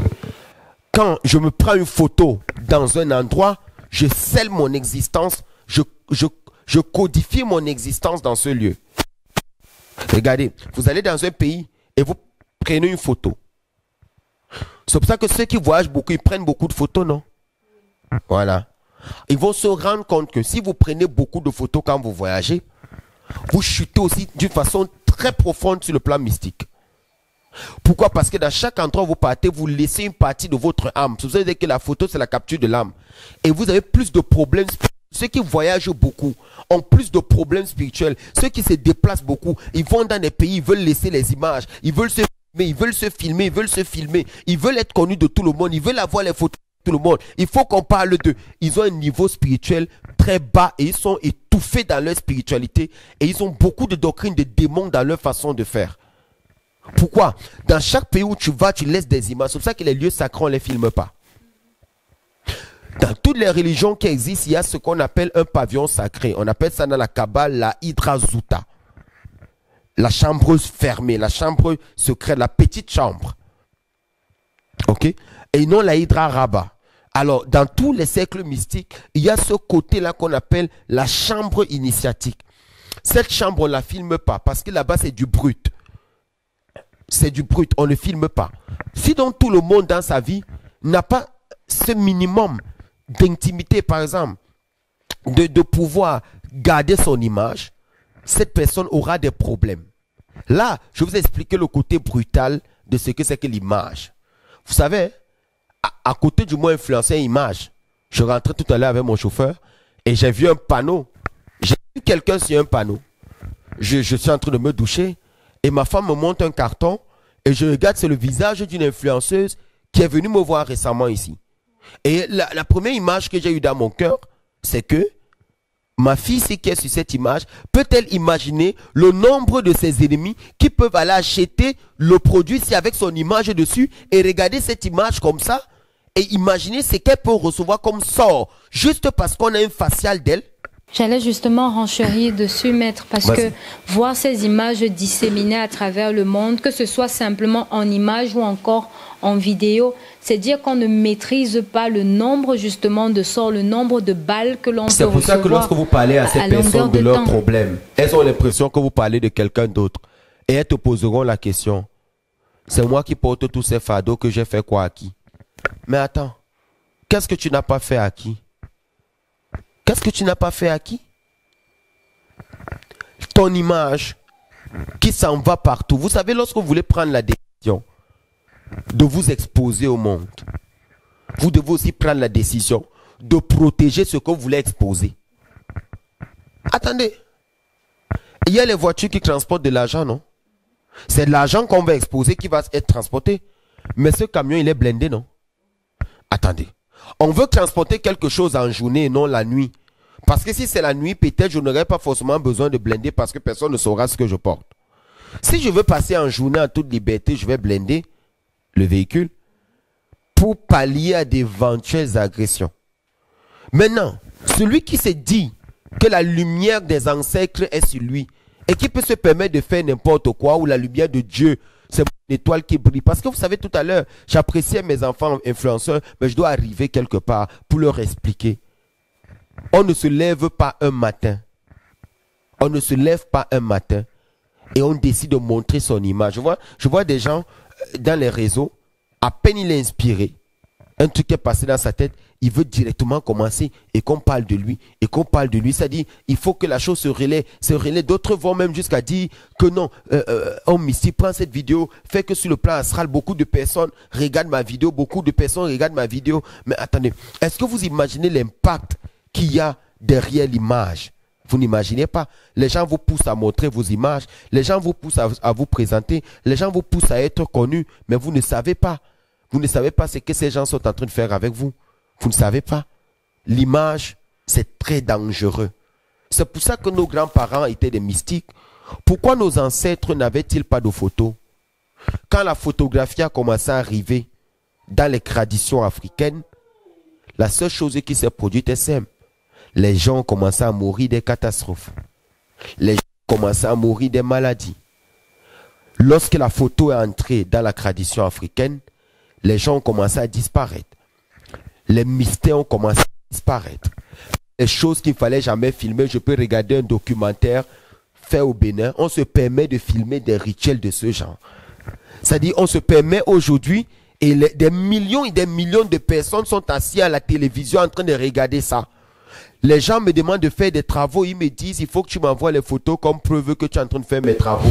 Quand je me prends une photo dans un endroit, je scelle mon existence, je codifie mon existence dans ce lieu. Regardez, vous allez dans un pays et vous prenez une photo. C'est pour ça que ceux qui voyagent beaucoup, ils prennent beaucoup de photos, non? Voilà. Ils vont se rendre compte que si vous prenez beaucoup de photos quand vous voyagez, vous chutez aussi d'une façon très profonde sur le plan mystique. Pourquoi? Parce que dans chaque endroit où vous partez, vous laissez une partie de votre âme. Vous savez que la photo, c'est la capture de l'âme. Et vous avez plus de problèmes spirituels. Ceux qui voyagent beaucoup ont plus de problèmes spirituels. Ceux qui se déplacent beaucoup, ils vont dans des pays, ils veulent laisser les images. Ils veulent se filmer, ils veulent se filmer, ils veulent se filmer. Ils veulent être connus de tout le monde. Ils veulent avoir les photos de tout le monde. Il faut qu'on parle d'eux. Ils ont un niveau spirituel très bas et ils sont étouffés dans leur spiritualité. Et ils ont beaucoup de doctrines, de démons dans leur façon de faire. Pourquoi? Dans chaque pays où tu vas, tu laisses des images. C'est pour ça que les lieux sacrés, on ne les filme pas. Dans toutes les religions qui existent, il y a ce qu'on appelle un pavillon sacré. On appelle ça dans la Kabbale la Hydrazuta. La chambre fermée, la chambre secrète, la petite chambre. Ok? Et non la Hydra Rabba. Alors, dans tous les cercles mystiques, il y a ce côté-là qu'on appelle la chambre initiatique. Cette chambre, on ne la filme pas parce que là-bas, c'est du brut. C'est du brut, on ne filme pas. Si donc tout le monde dans sa vie n'a pas ce minimum d'intimité, par exemple, de pouvoir garder son image, cette personne aura des problèmes. Là, je vous ai expliqué le côté brutal de ce que c'est que l'image. Vous savez, à côté du mot influencer image, je rentrais tout à l'heure avec mon chauffeur et j'ai vu un panneau. J'ai vu quelqu'un sur un panneau. Je suis en train de me doucher et ma femme me montre un carton et je regarde, c'est le visage d'une influenceuse qui est venue me voir récemment ici. Et la première image que j'ai eue dans mon cœur, c'est que ma fille, qui est sur cette image, peut-elle imaginer le nombre de ses ennemis qui peuvent aller acheter le produit si avec son image dessus et regarder cette image comme ça et imaginer ce qu'elle peut recevoir comme sort juste parce qu'on a un facial d'elle? J'allais justement renchérir dessus, maître, parce que voir ces images disséminées à travers le monde, que ce soit simplement en images ou encore en vidéo, c'est dire qu'on ne maîtrise pas le nombre justement de sorts, le nombre de balles que l'on peut recevoir. C'est pour ça que lorsque vous parlez à ces personnes de leurs problèmes, elles ont l'impression que vous parlez de quelqu'un d'autre. Et elles te poseront la question, c'est moi qui porte tous ces fardeaux, que j'ai fait quoi à qui? Mais attends, qu'est-ce que tu n'as pas fait à qui? Qu'est-ce que tu n'as pas fait à qui? Ton image qui s'en va partout. Vous savez, lorsque vous voulez prendre la décision de vous exposer au monde, vous devez aussi prendre la décision de protéger ce que vous voulez exposer. Attendez. Il y a les voitures qui transportent de l'argent, non? C'est de l'argent qu'on va exposer qui va être transporté. Mais ce camion, il est blindé, non? Attendez. On veut transporter quelque chose en journée et non la nuit. Parce que si c'est la nuit, peut-être je n'aurai pas forcément besoin de blinder parce que personne ne saura ce que je porte. Si je veux passer en journée en toute liberté, je vais blinder le véhicule pour pallier à d'éventuelles agressions. Maintenant, celui qui se dit que la lumière des ancêtres est sur lui et qui peut se permettre de faire n'importe quoi, ou la lumière de Dieu, c'est une étoile qui brille. Parce que vous savez, tout à l'heure, j'appréciais mes enfants influenceurs, mais je dois arriver quelque part pour leur expliquer. On ne se lève pas un matin. On ne se lève pas un matin et on décide de montrer son image. Je vois des gens dans les réseaux, à peine il est inspiré, un truc est passé dans sa tête, il veut directement commencer et qu'on parle de lui. Et qu'on parle de lui, ça dit, il faut que la chose se relaie. D'autres vont même jusqu'à dire que non, homme ici, prends cette vidéo, fait que sur le plan astral, beaucoup de personnes regardent ma vidéo, beaucoup de personnes regardent ma vidéo. Mais attendez, est-ce que vous imaginez l'impact qu'il y a derrière l'image? Vous n'imaginez pas. Les gens vous poussent à montrer vos images. Les gens vous poussent à vous présenter. Les gens vous poussent à être connus. Mais vous ne savez pas. Vous ne savez pas ce que ces gens sont en train de faire avec vous. Vous ne savez pas. L'image, c'est très dangereux. C'est pour ça que nos grands-parents étaient des mystiques. Pourquoi nos ancêtres n'avaient-ils pas de photos? Quand la photographie a commencé à arriver dans les traditions africaines, la seule chose qui s'est produite est simple. Les gens ont commencé à mourir des catastrophes. Les gens ont commencé à mourir des maladies. Lorsque la photo est entrée dans la tradition africaine, les gens ont commencé à disparaître. Les mystères ont commencé à disparaître. Les choses qu'il ne fallait jamais filmer, je peux regarder un documentaire fait au Bénin, on se permet de filmer des rituels de ce genre. C'est-à-dire, on se permet aujourd'hui, et des millions et des millions de personnes sont assises à la télévision en train de regarder ça. Les gens me demandent de faire des travaux, ils me disent, il faut que tu m'envoies les photos comme preuve que tu es en train de faire mes travaux.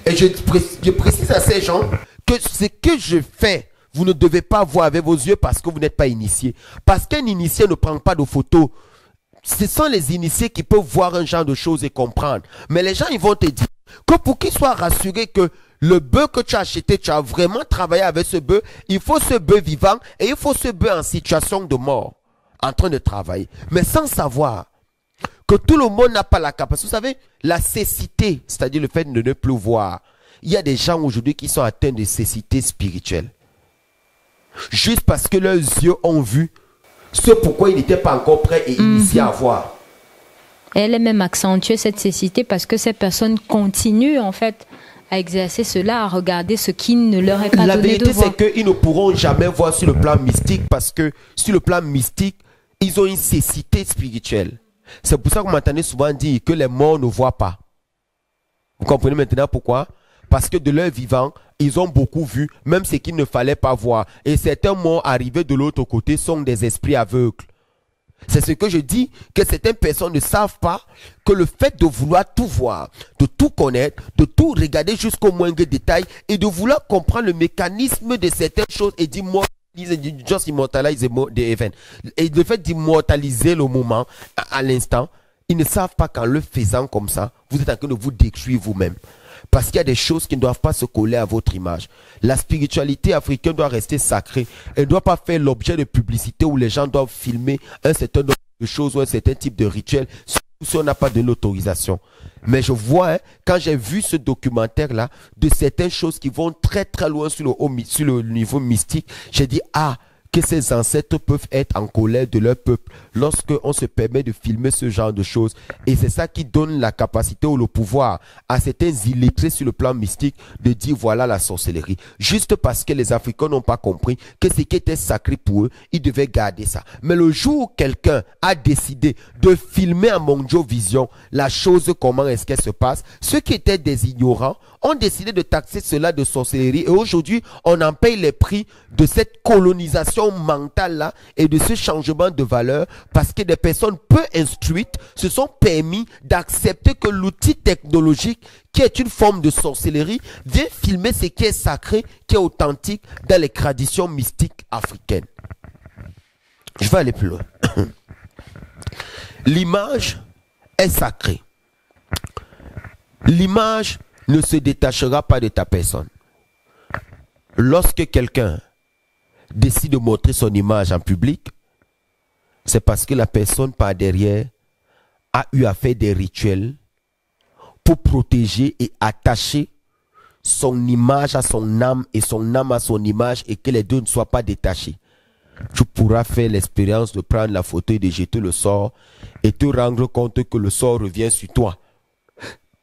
Et je précise à ces gens que ce que je fais, vous ne devez pas voir avec vos yeux parce que vous n'êtes pas initié. Parce qu'un initié ne prend pas de photos. Ce sont les initiés qui peuvent voir un genre de choses et comprendre. Mais les gens, ils vont te dire que pour qu'ils soient rassurés que le bœuf que tu as acheté, tu as vraiment travaillé avec ce bœuf, il faut ce bœuf vivant et il faut ce bœuf en situation de mort, en train de travailler. Mais sans savoir que tout le monde n'a pas la capacité. Vous savez, la cécité, c'est-à-dire le fait de ne plus voir. Il y a des gens aujourd'hui qui sont atteints de cécité spirituelle. Juste parce que leurs yeux ont vu ce pourquoi ils n'étaient pas encore prêts et initiés à voir. Elle est même accentuée, cette cécité, parce que ces personnes continuent en fait à exercer cela, à regarder ce qui ne leur est pas donné de voir. La vérité, c'est qu'ils ne pourront jamais voir sur le plan mystique parce que sur le plan mystique, ils ont une cécité spirituelle. C'est pour ça que vous m'entendez souvent dire que les morts ne voient pas. Vous comprenez maintenant pourquoi? Parce que de leur vivant, ils ont beaucoup vu, même ce qu'il ne fallait pas voir. Et certains morts arrivés de l'autre côté sont des esprits aveugles. C'est ce que je dis, que certaines personnes ne savent pas que le fait de vouloir tout voir, de tout connaître, de tout regarder jusqu'au moindre détail et de vouloir comprendre le mécanisme de certaines choses et just immortalize the event. Et le fait d'immortaliser le moment à l'instant, ils ne savent pas qu'en le faisant comme ça, vous êtes en train de vous détruire vous-même. Parce qu'il y a des choses qui ne doivent pas se coller à votre image. La spiritualité africaine doit rester sacrée. Elle ne doit pas faire l'objet de publicité où les gens doivent filmer un certain nombre de choses ou un certain type de rituel, surtout si on n'a pas de l'autorisation. Mais je vois, quand j'ai vu ce documentaire-là, de certaines choses qui vont très très loin sur le niveau mystique, j'ai dit, ah, que ces ancêtres peuvent être en colère de leur peuple lorsqu'on se permet de filmer ce genre de choses. Et c'est ça qui donne la capacité ou le pouvoir à certains illettrés sur le plan mystique de dire voilà la sorcellerie. Juste parce que les Africains n'ont pas compris que ce qui était sacré pour eux, ils devaient garder ça. Mais le jour où quelqu'un a décidé de filmer en Mondiovision la chose, comment est-ce qu'elle se passe, ceux qui étaient des ignorants ont décidé de taxer cela de sorcellerie. Et aujourd'hui, on en paye les prix de cette colonisation mentale là et de ce changement de valeur parce que des personnes peu instruites se sont permis d'accepter que l'outil technologique qui est une forme de sorcellerie vient filmer ce qui est sacré, qui est authentique dans les traditions mystiques africaines. Je vais aller plus loin. L'image est sacrée. L'image ne se détachera pas de ta personne. Lorsque quelqu'un décide de montrer son image en public, c'est parce que la personne par derrière a eu à faire des rituels pour protéger et attacher son image à son âme et son âme à son image et que les deux ne soient pas détachés. Tu pourras faire l'expérience de prendre la photo et de jeter le sort et te rendre compte que le sort revient sur toi.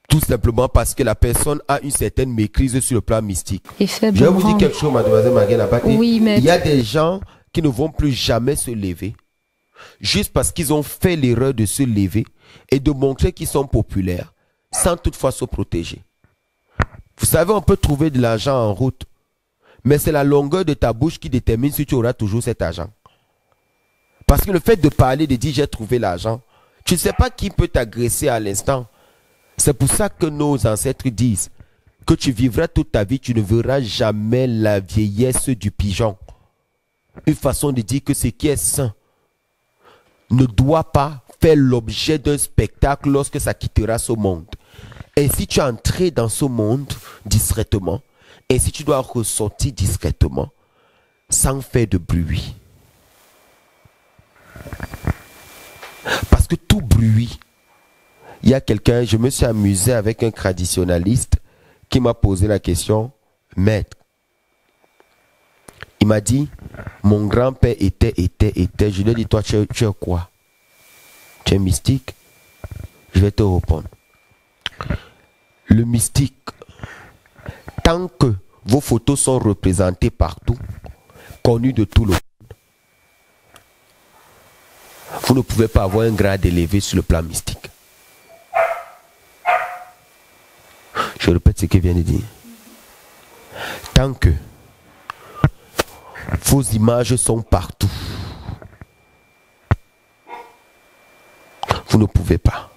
Tout simplement parce que la personne a une certaine maîtrise sur le plan mystique. Je vais vous dire quelque chose, mademoiselle Marielle Abaté. Oui, mais... Il y a des gens qui ne vont plus jamais se lever juste parce qu'ils ont fait l'erreur de se lever et de montrer qu'ils sont populaires sans toutefois se protéger. Vous savez, on peut trouver de l'argent en route, mais c'est la longueur de ta bouche qui détermine si tu auras toujours cet argent. Parce que le fait de parler, de dire j'ai trouvé l'argent, tu ne sais pas qui peut t'agresser à l'instant. C'est pour ça que nos ancêtres disent que tu vivras toute ta vie, tu ne verras jamais la vieillesse du pigeon. Une façon de dire que ce qui est sain ne doit pas faire l'objet d'un spectacle lorsque ça quittera ce monde. Et si tu es entré dans ce monde discrètement, et si tu dois ressortir discrètement, sans faire de bruit. Parce que tout bruit, il y a quelqu'un, je me suis amusé avec un traditionnaliste qui m'a posé la question, maître. Il m'a dit, mon grand-père était. Je lui ai dit, toi, tu es quoi? Tu es mystique? Je vais te répondre. Le mystique, tant que vos photos sont représentées partout, connues de tout le monde, vous ne pouvez pas avoir un grade élevé sur le plan mystique. Je répète ce qu'il vient de dire. Tant que vos images sont partout, vous ne pouvez pas.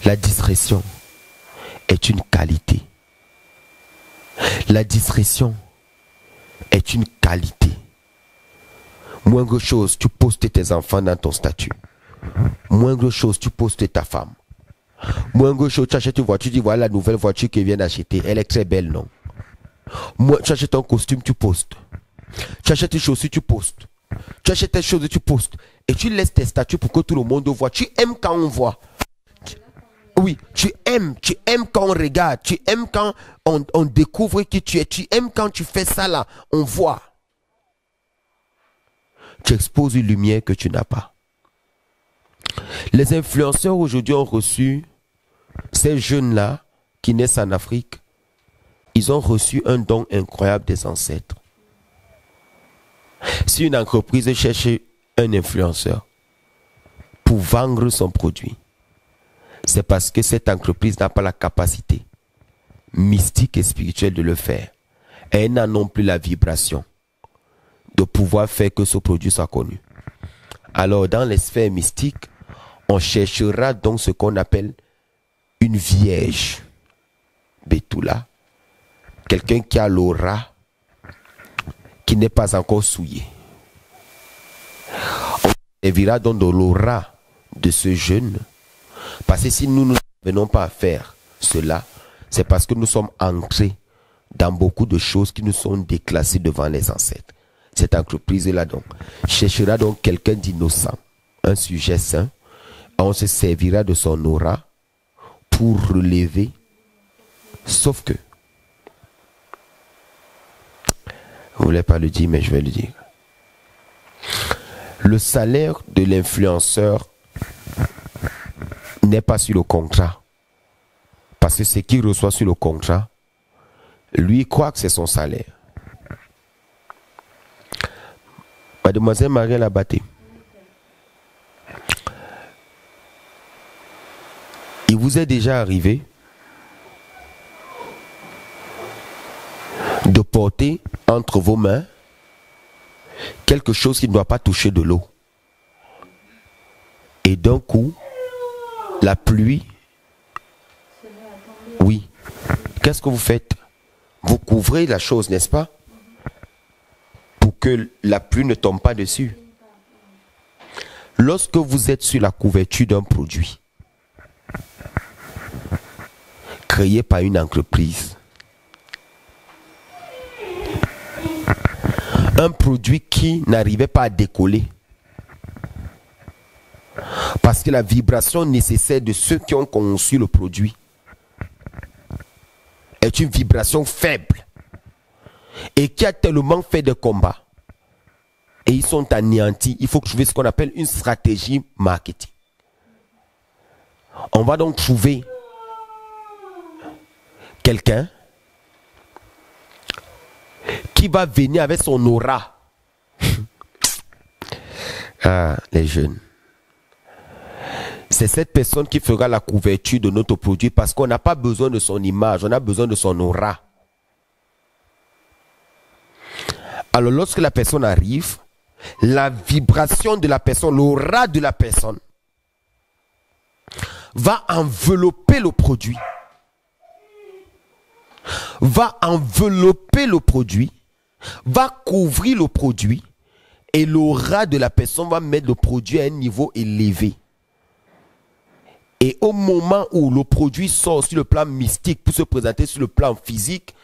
La discrétion est une qualité. La discrétion est une qualité. Moindre chose, tu postes tes enfants dans ton statut. Moindre chose, tu postes ta femme. Moindre chose, tu achètes une voiture, tu dis voilà la nouvelle voiture qu'ils viennent d'acheter. Elle est très belle, non? Tu achètes un costume, tu postes. Tu achètes une chaussure, tu postes. Tu achètes tes choses, tu postes. Et tu laisses tes statuts pour que tout le monde voit. Tu aimes quand on voit. Oui, tu aimes quand on regarde. Tu aimes quand on découvre qui tu es. Tu aimes quand tu fais ça là, on voit. Tu exposes une lumière que tu n'as pas. Les influenceurs aujourd'hui ont reçu, ces jeunes-là qui naissent en Afrique, ils ont reçu un don incroyable des ancêtres. Si une entreprise cherche un influenceur pour vendre son produit, c'est parce que cette entreprise n'a pas la capacité mystique et spirituelle de le faire. Et elle n'a non plus la vibration de pouvoir faire que ce produit soit connu. Alors, dans les sphères mystiques, on cherchera donc ce qu'on appelle une vierge. Betula. Quelqu'un qui a l'aura, qui n'est pas encore souillé. On servira donc de l'aura de ce jeune. Parce que si nous ne venons pas à faire cela, c'est parce que nous sommes entrés dans beaucoup de choses qui nous sont déclassées devant les ancêtres. Cette entreprise-là donc cherchera donc quelqu'un d'innocent, un sujet saint. On se servira de son aura pour relever. Sauf que, je ne voulais pas le dire, mais je vais le dire. Le salaire de l'influenceur n'est pas sur le contrat. Parce que ce qu'il reçoit sur le contrat, lui croit que c'est son salaire. Mademoiselle Marielle Abaté, il vous est déjà arrivé de porter entre vos mains quelque chose qui ne doit pas toucher de l'eau. Et d'un coup, la pluie, oui, qu'est-ce que vous faites? Vous couvrez la chose, n'est-ce pas? Pour que la pluie ne tombe pas dessus. Lorsque vous êtes sur la couverture d'un produit créé par une entreprise, un produit qui n'arrivait pas à décoller, parce que la vibration nécessaire de ceux qui ont conçu le produit est une vibration faible et qui a tellement fait de combats et ils sont anéantis. Il faut trouver ce qu'on appelle une stratégie marketing. On va donc trouver quelqu'un qui va venir avec son aura. Ah, les jeunes. C'est cette personne qui fera la couverture de notre produit parce qu'on n'a pas besoin de son image, on a besoin de son aura. Alors lorsque la personne arrive, la vibration de la personne, l'aura de la personne va envelopper le produit. Va envelopper le produit, va couvrir le produit et l'aura de la personne va mettre le produit à un niveau élevé. Et au moment où le produit sort sur le plan mystique pour se présenter sur le plan physique,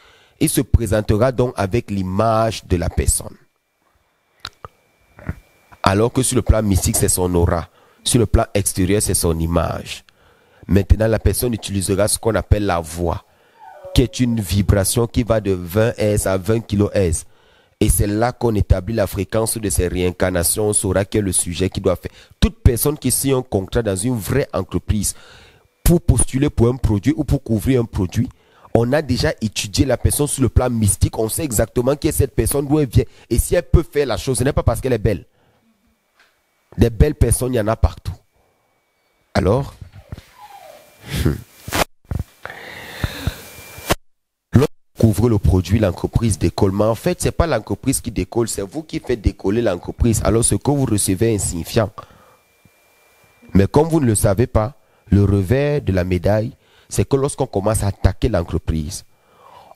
il se présentera donc avec l'image de la personne. Alors que sur le plan mystique, c'est son aura. Sur le plan extérieur, c'est son image. Maintenant, la personne utilisera ce qu'on appelle la voix, qui est une vibration qui va de 20 Hz à 20 kHz. Et c'est là qu'on établit la fréquence de ces réincarnations. On saura quel est le sujet qui doit faire. Toute personne qui signe un contrat dans une vraie entreprise pour postuler pour un produit ou pour couvrir un produit, on a déjà étudié la personne sur le plan mystique. On sait exactement qui est cette personne, d'où elle vient. Et si elle peut faire la chose, ce n'est pas parce qu'elle est belle. Des belles personnes, il y en a partout. Alors, couvre le produit, l'entreprise décolle. Mais en fait, ce n'est pas l'entreprise qui décolle, c'est vous qui faites décoller l'entreprise. Alors, ce que vous recevez est insignifiant. Mais comme vous ne le savez pas, le revers de la médaille, c'est que lorsqu'on commence à attaquer l'entreprise,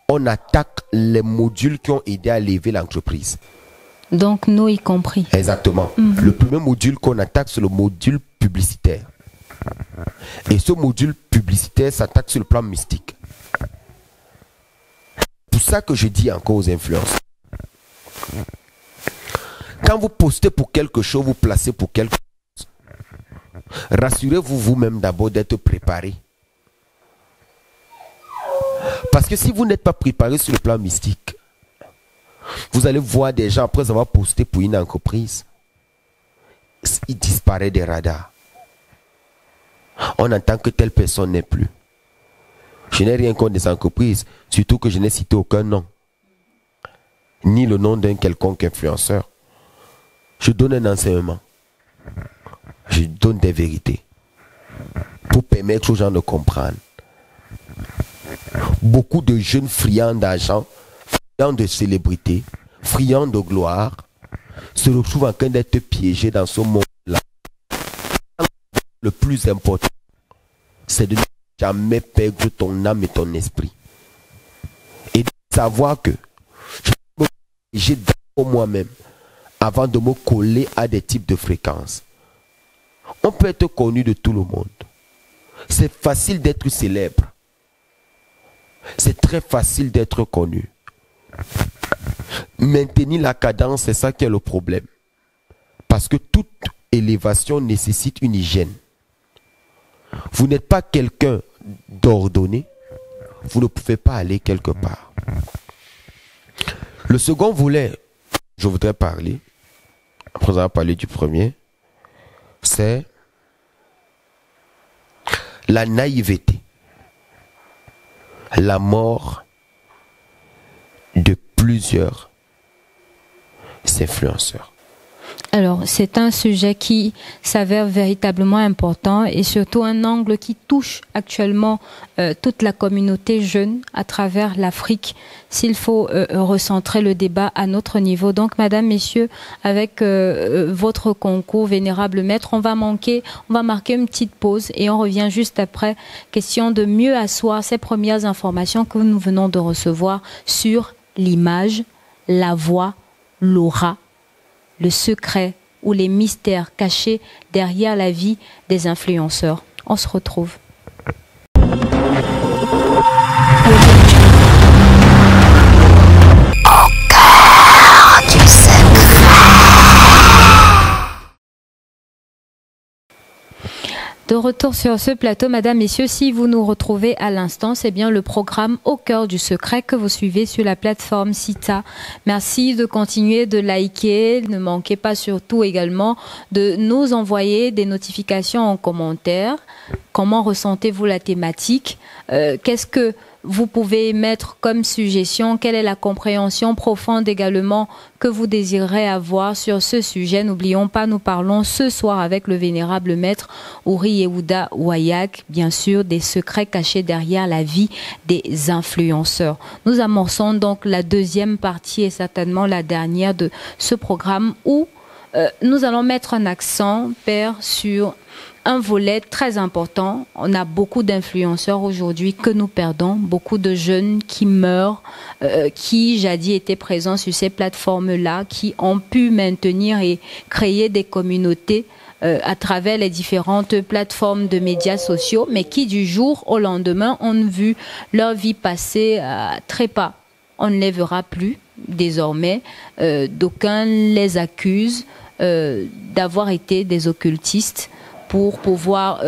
on attaque les modules qui ont aidé à lever l'entreprise. Donc, nous y compris. Exactement. Le premier module qu'on attaque, c'est le module publicitaire. Et ce module publicitaire s'attaque sur le plan mystique. C'est pour ça que je dis encore aux influenceurs. Quand vous postez pour quelque chose, vous placez pour quelque chose, rassurez-vous vous-même d'abord d'être préparé. Parce que si vous n'êtes pas préparé sur le plan mystique, vous allez voir des gens après avoir posté pour une entreprise, ils disparaissent des radars. On entend que telle personne n'est plus. Je n'ai rien contre des entreprises, surtout que je n'ai cité aucun nom, ni le nom d'un quelconque influenceur. Je donne un enseignement. Je donne des vérités pour permettre aux gens de comprendre. Beaucoup de jeunes friands d'argent, friands de célébrité, friands de gloire, se retrouvent en train d'être piégés dans ce monde-là. le plus important, c'est de ne jamais perdre ton âme et ton esprit. Et de savoir que je peux me corriger d'abord moi-même avant de me coller à des types de fréquences. On peut être connu de tout le monde. C'est facile d'être célèbre. C'est très facile d'être connu. Maintenir la cadence, c'est ça qui est le problème. Parce que toute élévation nécessite une hygiène. Vous n'êtes pas quelqu'un d'ordonné, vous ne pouvez pas aller quelque part. Le second volet, je voudrais parler, après avoir parlé du premier, c'est la naïveté, la mort de plusieurs influenceurs. Alors, c'est un sujet qui s'avère véritablement important et surtout un angle qui touche actuellement toute la communauté jeune à travers l'Afrique, s'il faut recentrer le débat à notre niveau. Donc, mesdames, messieurs, avec votre concours, Vénérable Maître, on va marquer une petite pause et on revient juste après. Question de mieux asseoir ces premières informations que nous venons de recevoir sur l'image, la voix, l'aura, le secret ou les mystères cachés derrière la vie des influenceurs. On se retrouve. De retour sur ce plateau, mesdames, messieurs, si vous nous retrouvez à l'instant, c'est bien le programme Au cœur du secret que vous suivez sur la plateforme Sita. Merci de continuer de liker. Ne manquez pas surtout également de nous envoyer des notifications en commentaire. Comment ressentez-vous la thématique? Qu'est-ce que vous pouvez mettre comme suggestion? Quelle est la compréhension profonde également que vous désirez avoir sur ce sujet? N'oublions pas, nous parlons ce soir avec le Vénérable Maître Ouri Yehuda Wayak, bien sûr, des secrets cachés derrière la vie des influenceurs. Nous amorçons donc la deuxième partie et certainement la dernière de ce programme où nous allons mettre un accent, Père, sur un volet très important. On a beaucoup d'influenceurs aujourd'hui que nous perdons, beaucoup de jeunes qui meurent, qui jadis étaient présents sur ces plateformes-là, qui ont pu maintenir et créer des communautés à travers les différentes plateformes de médias sociaux, mais qui du jour au lendemain ont vu leur vie passer à trépas. On ne les verra plus désormais. D'aucuns les accusent d'avoir été des occultistes pour pouvoir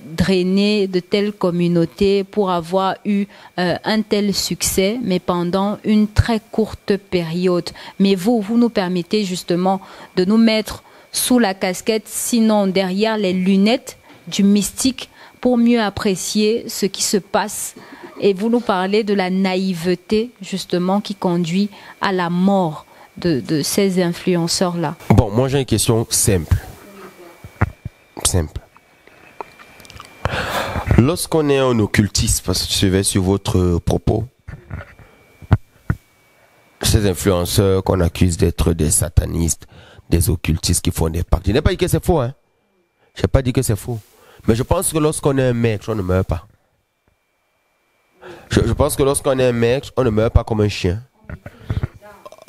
drainer de telles communautés, pour avoir eu un tel succès, mais pendant une très courte période. Mais vous nous permettez justement de nous mettre sous la casquette, sinon derrière les lunettes du mystique, pour mieux apprécier ce qui se passe. Et vous nous parlez de la naïveté, justement, qui conduit à la mort de ces influenceurs-là. Bon, moi j'ai une question simple. Lorsqu'on est un occultiste, parce que je vais sur votre propos, ces influenceurs qu'on accuse d'être des satanistes, des occultistes qui font des pactes. Je n'ai pas dit que c'est faux, hein. Je n'ai pas dit que c'est faux. Mais je pense que lorsqu'on est un maître, on ne meurt pas. Je pense que lorsqu'on est un maître, on ne meurt pas comme un chien.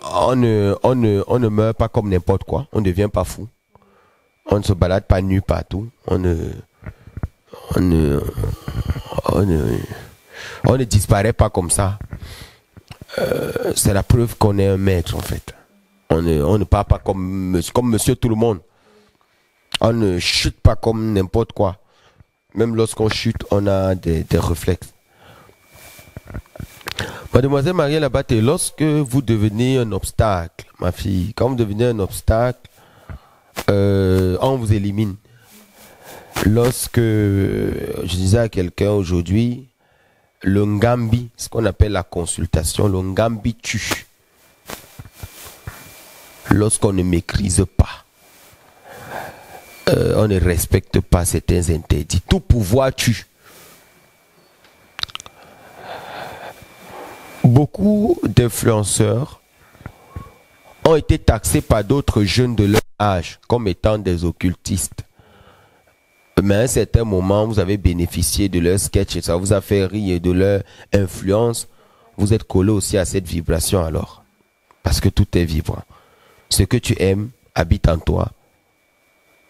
On ne meurt pas comme n'importe quoi. On ne devient pas fou. On ne se balade pas nu partout. On ne disparaît pas comme ça. C'est la preuve qu'on est un maître, en fait. On ne parle pas comme monsieur tout le monde. On ne chute pas comme n'importe quoi. Même lorsqu'on chute, on a des réflexes. Mademoiselle Marielle Abaté, lorsque vous devenez un obstacle, ma fille, quand vous devenez un obstacle, on vous élimine. Lorsque je disais à quelqu'un aujourd'hui, le Ngambi, ce qu'on appelle la consultation, le Ngambi tue. Lorsqu'on ne maîtrise pas, on ne respecte pas certains interdits. Tout pouvoir tue. Beaucoup d'influenceurs ont été taxés par d'autres jeunes de leur âge comme étant des occultistes. Mais à un certain moment, vous avez bénéficié de leur sketch et ça vous a fait rire, de leur influence. Vous êtes collé aussi à cette vibration alors. Parce que tout est vibrant. Ce que tu aimes habite en toi.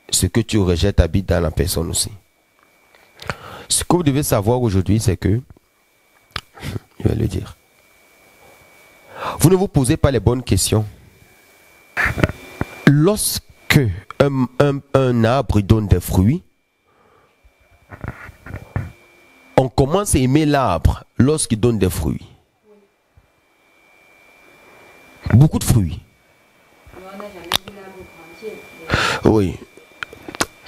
Ce que tu rejettes habite dans la personne aussi. Ce que vous devez savoir aujourd'hui, c'est que, je vais le dire, vous ne vous posez pas les bonnes questions. Lorsque un arbre donne des fruits, on commence à aimer l'arbre lorsqu'il donne des fruits. Beaucoup de fruits. Oui.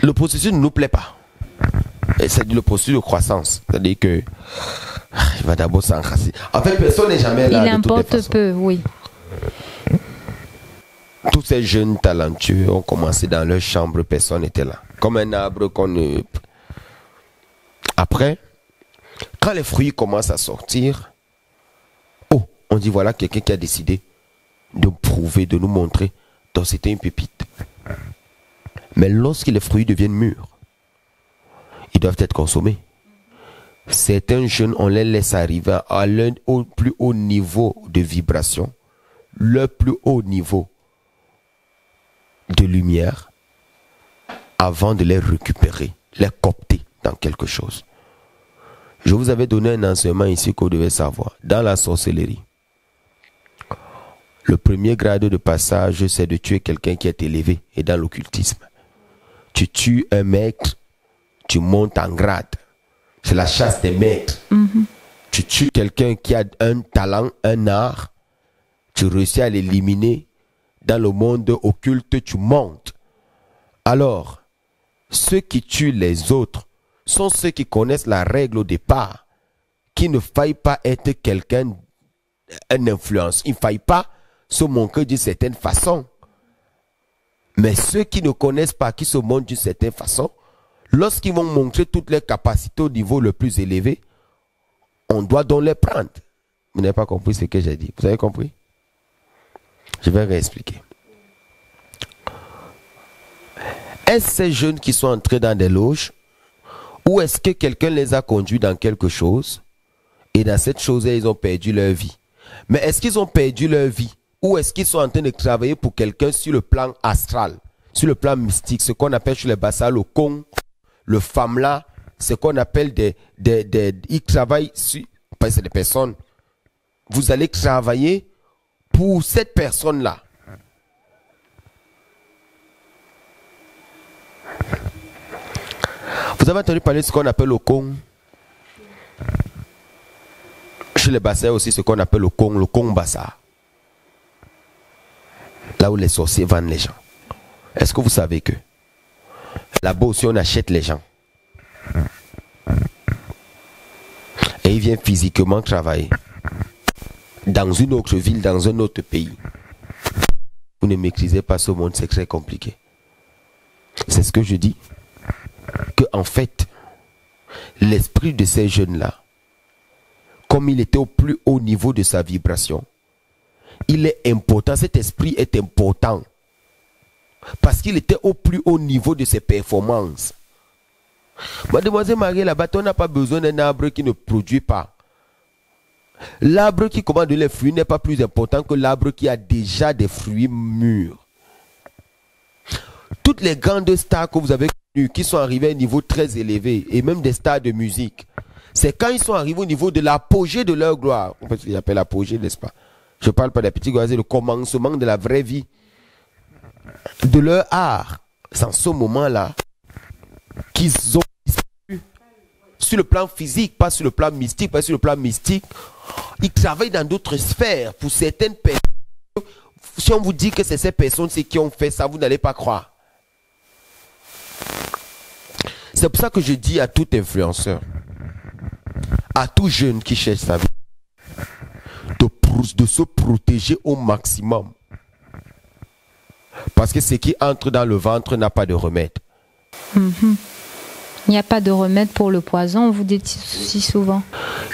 Le processus ne nous plaît pas. Et c'est le processus de croissance. C'est-à-dire que il va d'abord s'enraciner. En fait, personne n'est jamais là. Il importe peu, oui. Tous ces jeunes talentueux ont commencé dans leur chambre, personne n'était là. Comme un arbre qu'on ne... Après, quand les fruits commencent à sortir, oh, on dit voilà quelqu'un qui a décidé de prouver, de nous montrer. Donc c'était une pépite. Mais lorsque les fruits deviennent mûrs, ils doivent être consommés. Certains jeunes, on les laisse arriver au plus haut niveau de vibration, le plus haut niveau de lumière, avant de les récupérer, les coopter dans quelque chose. Je vous avais donné un enseignement ici qu'on devait savoir. Dans la sorcellerie, le premier grade de passage, c'est de tuer quelqu'un qui est élevé. Et dans l'occultisme, tu tues un maître, tu montes en grade. C'est la chasse des maîtres. Tu tues quelqu'un qui a un talent, un art, tu réussis à l'éliminer. Dans le monde occulte, tu montes. Alors, ceux qui tuent les autres sont ceux qui connaissent la règle au départ, qu'il ne faille pas être quelqu'un, une influence. Il ne faille pas se montrer d'une certaine façon. Mais ceux qui ne connaissent pas, qui se montrent d'une certaine façon, lorsqu'ils vont montrer toutes leurs capacités au niveau le plus élevé, on doit donc les prendre. Vous n'avez pas compris ce que j'ai dit. Vous avez compris? Je vais réexpliquer. Est-ce ces jeunes qui sont entrés dans des loges ou est-ce que quelqu'un les a conduits dans quelque chose et dans cette chose ils ont perdu leur vie? Mais est-ce qu'ils ont perdu leur vie ou est-ce qu'ils sont en train de travailler pour quelqu'un sur le plan astral, sur le plan mystique, ce qu'on appelle chez les Bassa le Kong, le Famla, ce qu'on appelle ils travaillent sur, c'est des personnes. Vous allez travailler pour cette personne-là. Vous avez entendu parler de ce qu'on appelle le Kong? Chez les Bassais aussi, ce qu'on appelle le Kong Bassa. Là où les sorciers vendent les gens. Est-ce que vous savez que là-bas aussi on achète les gens? Et ils viennent physiquement travailler dans une autre ville, dans un autre pays. Vous ne maîtrisez pas ce monde, c'est très compliqué. C'est ce que je dis. Que en fait, l'esprit de ces jeunes-là, comme il était au plus haut niveau de sa vibration, il est important, cet esprit est important. Parce qu'il était au plus haut niveau de ses performances. Mademoiselle Marie, là-bas, on n'a pas besoin d'un arbre qui ne produit pas. L'arbre qui commande les fruits n'est pas plus important que l'arbre qui a déjà des fruits mûrs. Toutes les grandes stars que vous avez connues, qui sont arrivées à un niveau très élevé, et même des stars de musique, c'est quand ils sont arrivés au niveau de l'apogée de leur gloire. En fait, ils appellent l'apogée, n'est-ce pas? Je ne parle pas des petits gars, c'est le commencement de la vraie vie, de leur art. C'est en ce moment-là qu'ils ont disparu. Sur le plan physique, pas sur le plan mystique, pas sur le plan mystique. Ils travaillent dans d'autres sphères. Pour certaines personnes, si on vous dit que c'est ces personnes qui ont fait ça, vous n'allez pas croire. C'est pour ça que je dis à tout influenceur, à tout jeune qui cherche sa vie, de se protéger au maximum. Parce que ce qui entre dans le ventre n'a pas de remède. Il n'y a pas de remède pour le poison, vous dites si souvent.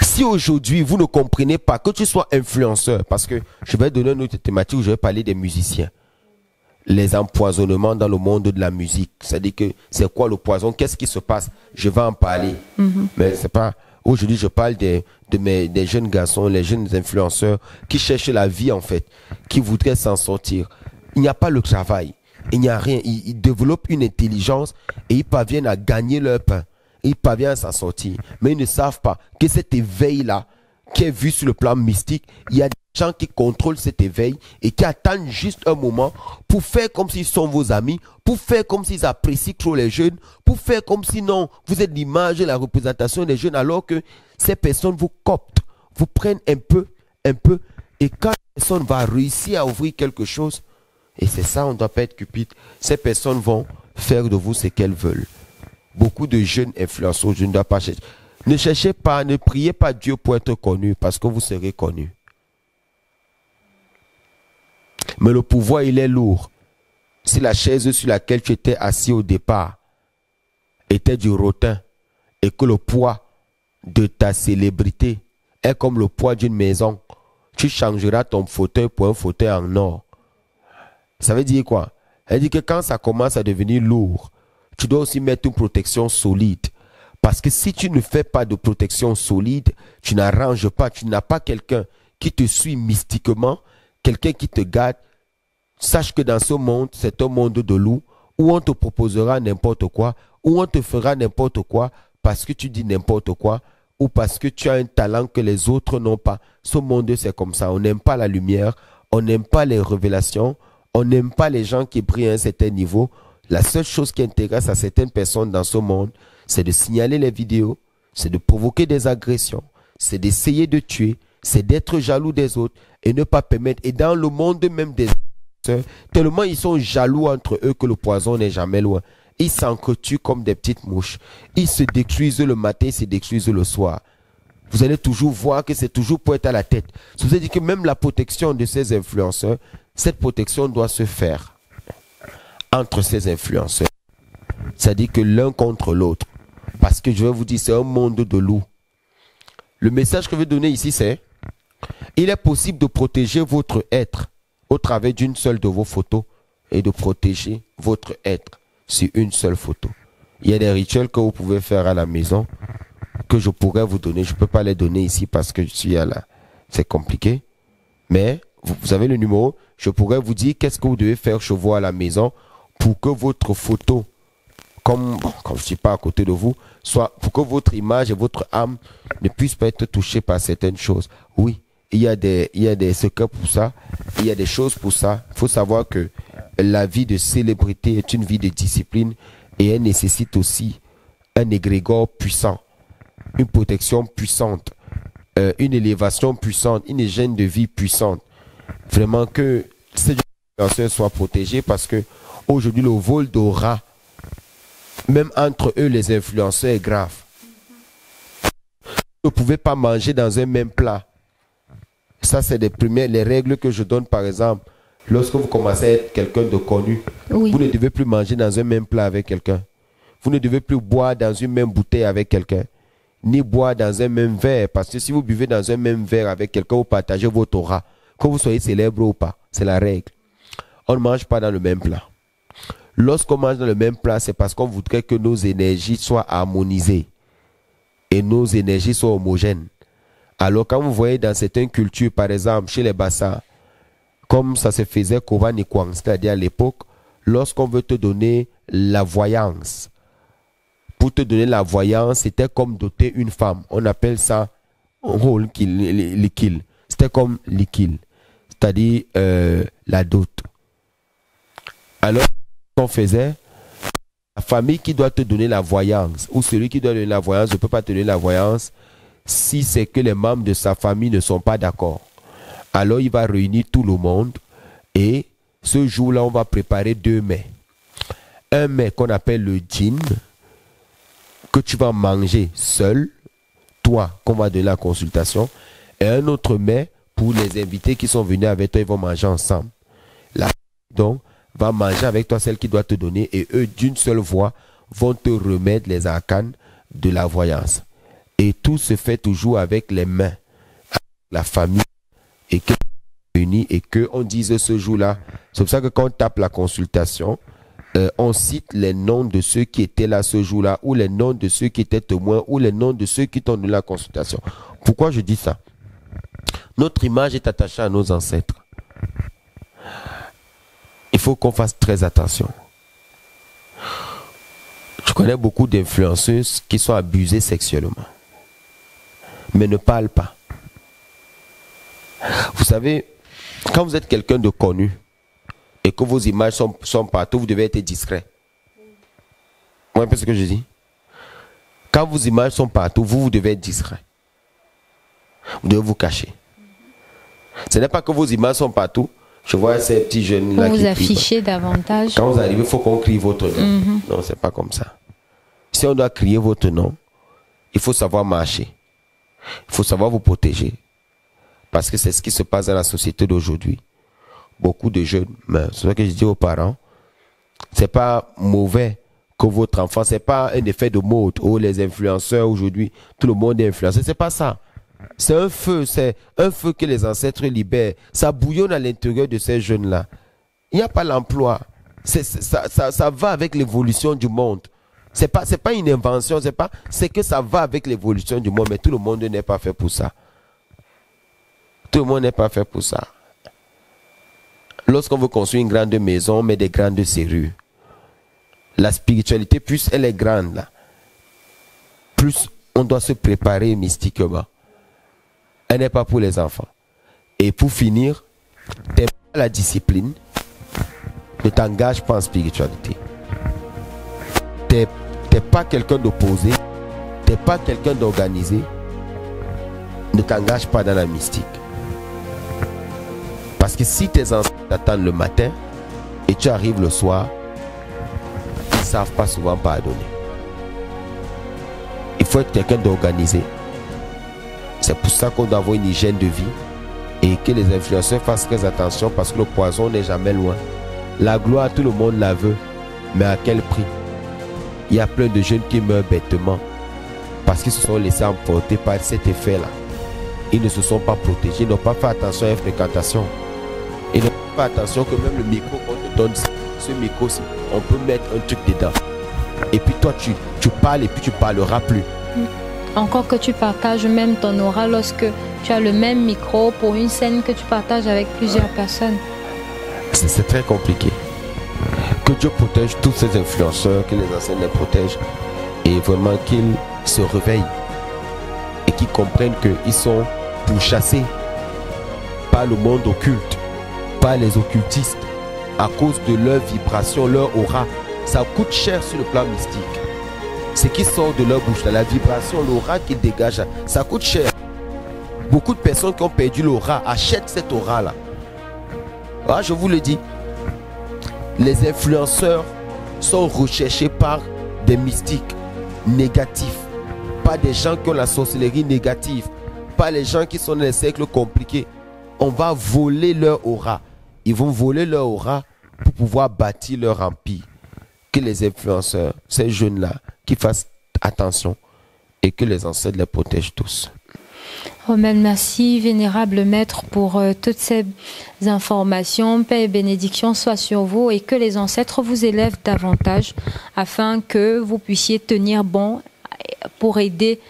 Si aujourd'hui vous ne comprenez pas, que tu sois influenceur, parce que je vais donner une autre thématique où je vais parler des musiciens. les empoisonnements dans le monde de la musique. C'est-à-dire que c'est quoi le poison? Qu'est-ce qui se passe? Je vais en parler. Mais c'est pas... Aujourd'hui, je parle des jeunes garçons, les jeunes influenceurs qui cherchent la vie en fait, qui voudraient s'en sortir. Il n'y a pas le travail. Il n'y a rien. Ils développent une intelligence et ils parviennent à gagner leur pain. Ils parviennent à s'en sortir. Mais ils ne savent pas que cet éveil-là, qui est vu sur le plan mystique, il y a des gens qui contrôlent cet éveil et qui attendent juste un moment pour faire comme s'ils sont vos amis, pour faire comme s'ils apprécient trop les jeunes, pour faire comme si non, vous êtes l'image et la représentation des jeunes, alors que ces personnes vous coptent, vous prennent un peu, et quand la personne va réussir à ouvrir quelque chose, et c'est ça, on ne doit pas être cupide, ces personnes vont faire de vous ce qu'elles veulent. Beaucoup de jeunes influenceurs, je ne dois pas chercher. Ne cherchez pas, ne priez pas Dieu pour être connu, parce que vous serez connu. Mais le pouvoir, il est lourd. Si la chaise sur laquelle tu étais assis au départ était du rotin et que le poids de ta célébrité est comme le poids d'une maison, tu changeras ton fauteuil pour un fauteuil en or. Ça veut dire quoi? Ça veut dire que quand ça commence à devenir lourd, tu dois aussi mettre une protection solide. Parce que si tu ne fais pas de protection solide, tu n'arranges pas, tu n'as pas quelqu'un qui te suit mystiquement, quelqu'un qui te garde. Sache que dans ce monde, c'est un monde de loups où on te proposera n'importe quoi, où on te fera n'importe quoi parce que tu dis n'importe quoi ou parce que tu as un talent que les autres n'ont pas. Ce monde, c'est comme ça. On n'aime pas la lumière, on n'aime pas les révélations, on n'aime pas les gens qui brillent à un certain niveau. La seule chose qui intéresse à certaines personnes dans ce monde, c'est de signaler les vidéos, c'est de provoquer des agressions, c'est d'essayer de tuer, c'est d'être jaloux des autres et ne pas permettre. Et dans le monde même des tellement ils sont jaloux entre eux que le poison n'est jamais loin. Ils s'entretuent comme des petites mouches. Ils se détruisent le matin, ils se détruisent le soir. Vous allez toujours voir que c'est toujours pour être à la tête. Je vous ai dit que même la protection de ces influenceurs, cette protection doit se faire entre ces influenceurs. C'est-à-dire que l'un contre l'autre. Parce que je vais vous dire, c'est un monde de loups. Le message que je vais donner ici, c'est: il est possible de protéger votre être au travers d'une seule de vos photos et de protéger votre être sur une seule photo. Il y a des rituels que vous pouvez faire à la maison que je pourrais vous donner. Je ne peux pas les donner ici parce que je suis à la... C'est compliqué. Mais vous avez le numéro. Je pourrais vous dire qu'est-ce que vous devez faire chez vous à la maison pour que votre photo, comme je ne suis pas à côté de vous, soit pour que votre image et votre âme ne puissent pas être touchées par certaines choses. Oui, il y a des secrets pour ça. Il y a des choses pour ça. Il faut savoir que la vie de célébrité est une vie de discipline et elle nécessite aussi un égrégore puissant, une protection puissante, une élévation puissante, une hygiène de vie puissante. Vraiment que ces influenceurs soient protégés parce que aujourd'hui le vol d'aura, même entre eux les influenceurs, est grave. Vous ne pouvez pas manger dans un même plat. Ça, c'est les règles que je donne, par exemple. Lorsque vous commencez à être quelqu'un de connu, oui, vous ne devez plus manger dans un même plat avec quelqu'un. Vous ne devez plus boire dans une même bouteille avec quelqu'un. Ni boire dans un même verre. Parce que si vous buvez dans un même verre avec quelqu'un, vous partagez votre aura. Que vous soyez célèbre ou pas. C'est la règle. On ne mange pas dans le même plat. Lorsqu'on mange dans le même plat, c'est parce qu'on voudrait que nos énergies soient harmonisées. Et nos énergies soient homogènes. Alors quand vous voyez dans certaines cultures, par exemple chez les Bassa, comme ça se faisait Kovan et Kwang, c'est-à-dire à l'époque, lorsqu'on veut te donner la voyance, pour te donner la voyance, c'était comme doter une femme. On appelle ça l'ikil. C'était comme l'ikil, c'est-à-dire la dot. Alors, qu'on faisait, la famille qui doit te donner la voyance, ou celui qui doit donner la voyance ne peut pas te donner la voyance si c'est que les membres de sa famille ne sont pas d'accord. Alors il va réunir tout le monde et ce jour-là, on va préparer 2 mets. Un mets qu'on appelle le djinn, que tu vas manger seul, toi, qu'on va donner la consultation, et un autre mets pour les invités qui sont venus avec toi, ils vont manger ensemble. La donc va manger avec toi celle qui doit te donner et eux, d'une seule voix, vont te remettre les arcanes de la voyance. Et tout se fait toujours avec les mains, avec la famille. Et réunis et qu'on dise ce jour-là. C'est pour ça que quand on tape la consultation, on cite les noms de ceux qui étaient là ce jour-là, ou les noms de ceux qui étaient témoins, ou les noms de ceux qui t'ont donné la consultation. Pourquoi je dis ça? Notre image est attachée à nos ancêtres. Il faut qu'on fasse très attention. Je connais beaucoup d'influenceuses qui sont abusées sexuellement, mais ne parlent pas. Vous savez, quand vous êtes quelqu'un de connu et que vos images sont partout, vous devez être discret. Vous voyez un peu ce que je dis? Quand vos images sont partout, vous devez être discret. Vous devez vous cacher. Ce n'est pas que vos images sont partout. Je vois ces petits jeunes là qui vous affichez davantage. Quand vous arrivez, il faut qu'on crie votre nom. Non, c'est pas comme ça. Si on doit crier votre nom, il faut savoir marcher. Il faut savoir vous protéger. Parce que c'est ce qui se passe dans la société d'aujourd'hui. Beaucoup de jeunes, mais c'est ce que je dis aux parents, c'est pas mauvais que votre enfant, c'est pas un effet de mode. Oh, les influenceurs aujourd'hui, tout le monde est influencé. C'est pas ça. C'est un feu que les ancêtres libèrent. Ça bouillonne à l'intérieur de ces jeunes-là. Il n'y a pas l'emploi. Ça va avec l'évolution du monde. C'est pas une invention, c'est que ça va avec l'évolution du monde, mais tout le monde n'est pas fait pour ça. Tout le monde n'est pas fait pour ça. Lorsqu'on veut construire une grande maison, on met des grandes serrures. La spiritualité, plus elle est grande, là, plus on doit se préparer mystiquement. Elle n'est pas pour les enfants. Et pour finir, t'es pas la discipline, ne t'engage pas en spiritualité. T'es pas quelqu'un d'opposé, t'es pas quelqu'un d'organisé, ne t'engage pas dans la mystique. Parce que si tes enfants t'attendent le matin et tu arrives le soir, ils ne savent pas souvent pardonner. Il faut être quelqu'un d'organisé. C'est pour ça qu'on doit avoir une hygiène de vie et que les influenceurs fassent très attention parce que le poison n'est jamais loin. La gloire, tout le monde la veut, mais à quel prix? Il y a plein de jeunes qui meurent bêtement parce qu'ils se sont laissés emporter par cet effet-là. Ils ne se sont pas protégés, ils n'ont pas fait attention à la fréquentation. Ils n'ont pas fait attention que même le micro qu'on te donne, ce micro-ci, on peut mettre un truc dedans. Et puis toi, tu parles et puis tu parleras plus. Encore que tu partages même ton aura lorsque tu as le même micro pour une scène que tu partages avec plusieurs personnes. C'est très compliqué. Que Dieu protège tous ces influenceurs, que les anciens les protègent et vraiment qu'ils se réveillent et qu'ils comprennent qu'ils sont pourchassés par le monde occulte, par les occultistes, à cause de leur vibration, leur aura. Ça coûte cher sur le plan mystique. Ce qui sort de leur bouche, la vibration, l'aura qu'ils dégagent, ça coûte cher. Beaucoup de personnes qui ont perdu l'aura achètent cette aura-là. Ah, je vous le dis, les influenceurs sont recherchés par des mystiques négatifs, pas des gens qui ont la sorcellerie négative, pas les gens qui sont dans les cercles compliqués. On va voler leur aura. Ils vont voler leur aura pour pouvoir bâtir leur empire. Que les influenceurs, ces jeunes-là, qui fassent attention et que les ancêtres les protègent tous. Amen. Merci, vénérable maître, pour toutes ces informations. Paix et bénédiction soient sur vous et que les ancêtres vous élèvent davantage afin que vous puissiez tenir bon pour aider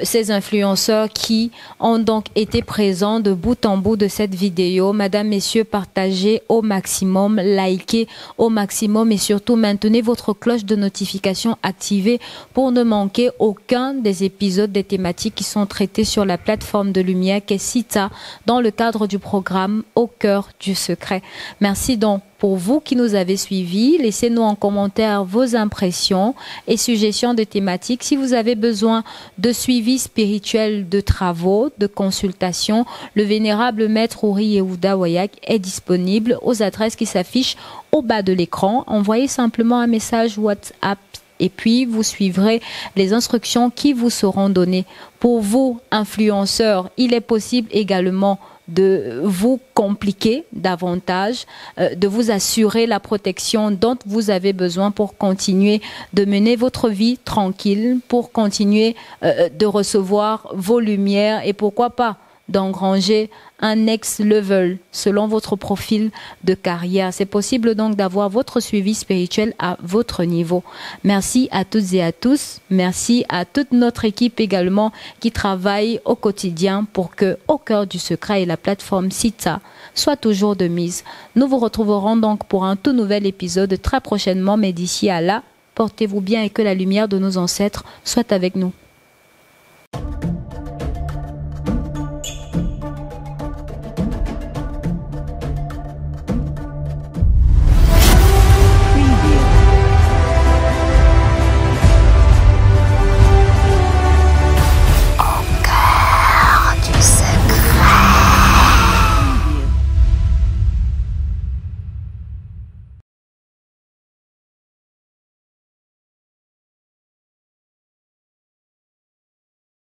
ces influenceurs qui ont donc été présents de bout en bout de cette vidéo. Madame, messieurs, partagez au maximum, likez au maximum et surtout maintenez votre cloche de notification activée pour ne manquer aucun des épisodes des thématiques qui sont traitées sur la plateforme de lumière qu'est Sita dans le cadre du programme Au cœur du secret. Merci donc. Pour vous qui nous avez suivis, laissez-nous en commentaire vos impressions et suggestions de thématiques. Si vous avez besoin de suivi spirituel de travaux, de consultations, le vénérable maître Ouri Yehuda Wayak est disponible aux adresses qui s'affichent au bas de l'écran. Envoyez simplement un message WhatsApp et puis vous suivrez les instructions qui vous seront données. Pour vous, influenceurs, il est possible également de vous compliquer davantage, de vous assurer la protection dont vous avez besoin pour continuer de mener votre vie tranquille, pour continuer de recevoir vos lumières et pourquoi pas d'engranger un next level selon votre profil de carrière. C'est possible donc d'avoir votre suivi spirituel à votre niveau. Merci à toutes et à tous. Merci à toute notre équipe également qui travaille au quotidien pour que Au Cœur du Secret et la plateforme Sita soient toujours de mise. Nous vous retrouverons donc pour un tout nouvel épisode très prochainement, mais d'ici à là, portez-vous bien et que la lumière de nos ancêtres soit avec nous.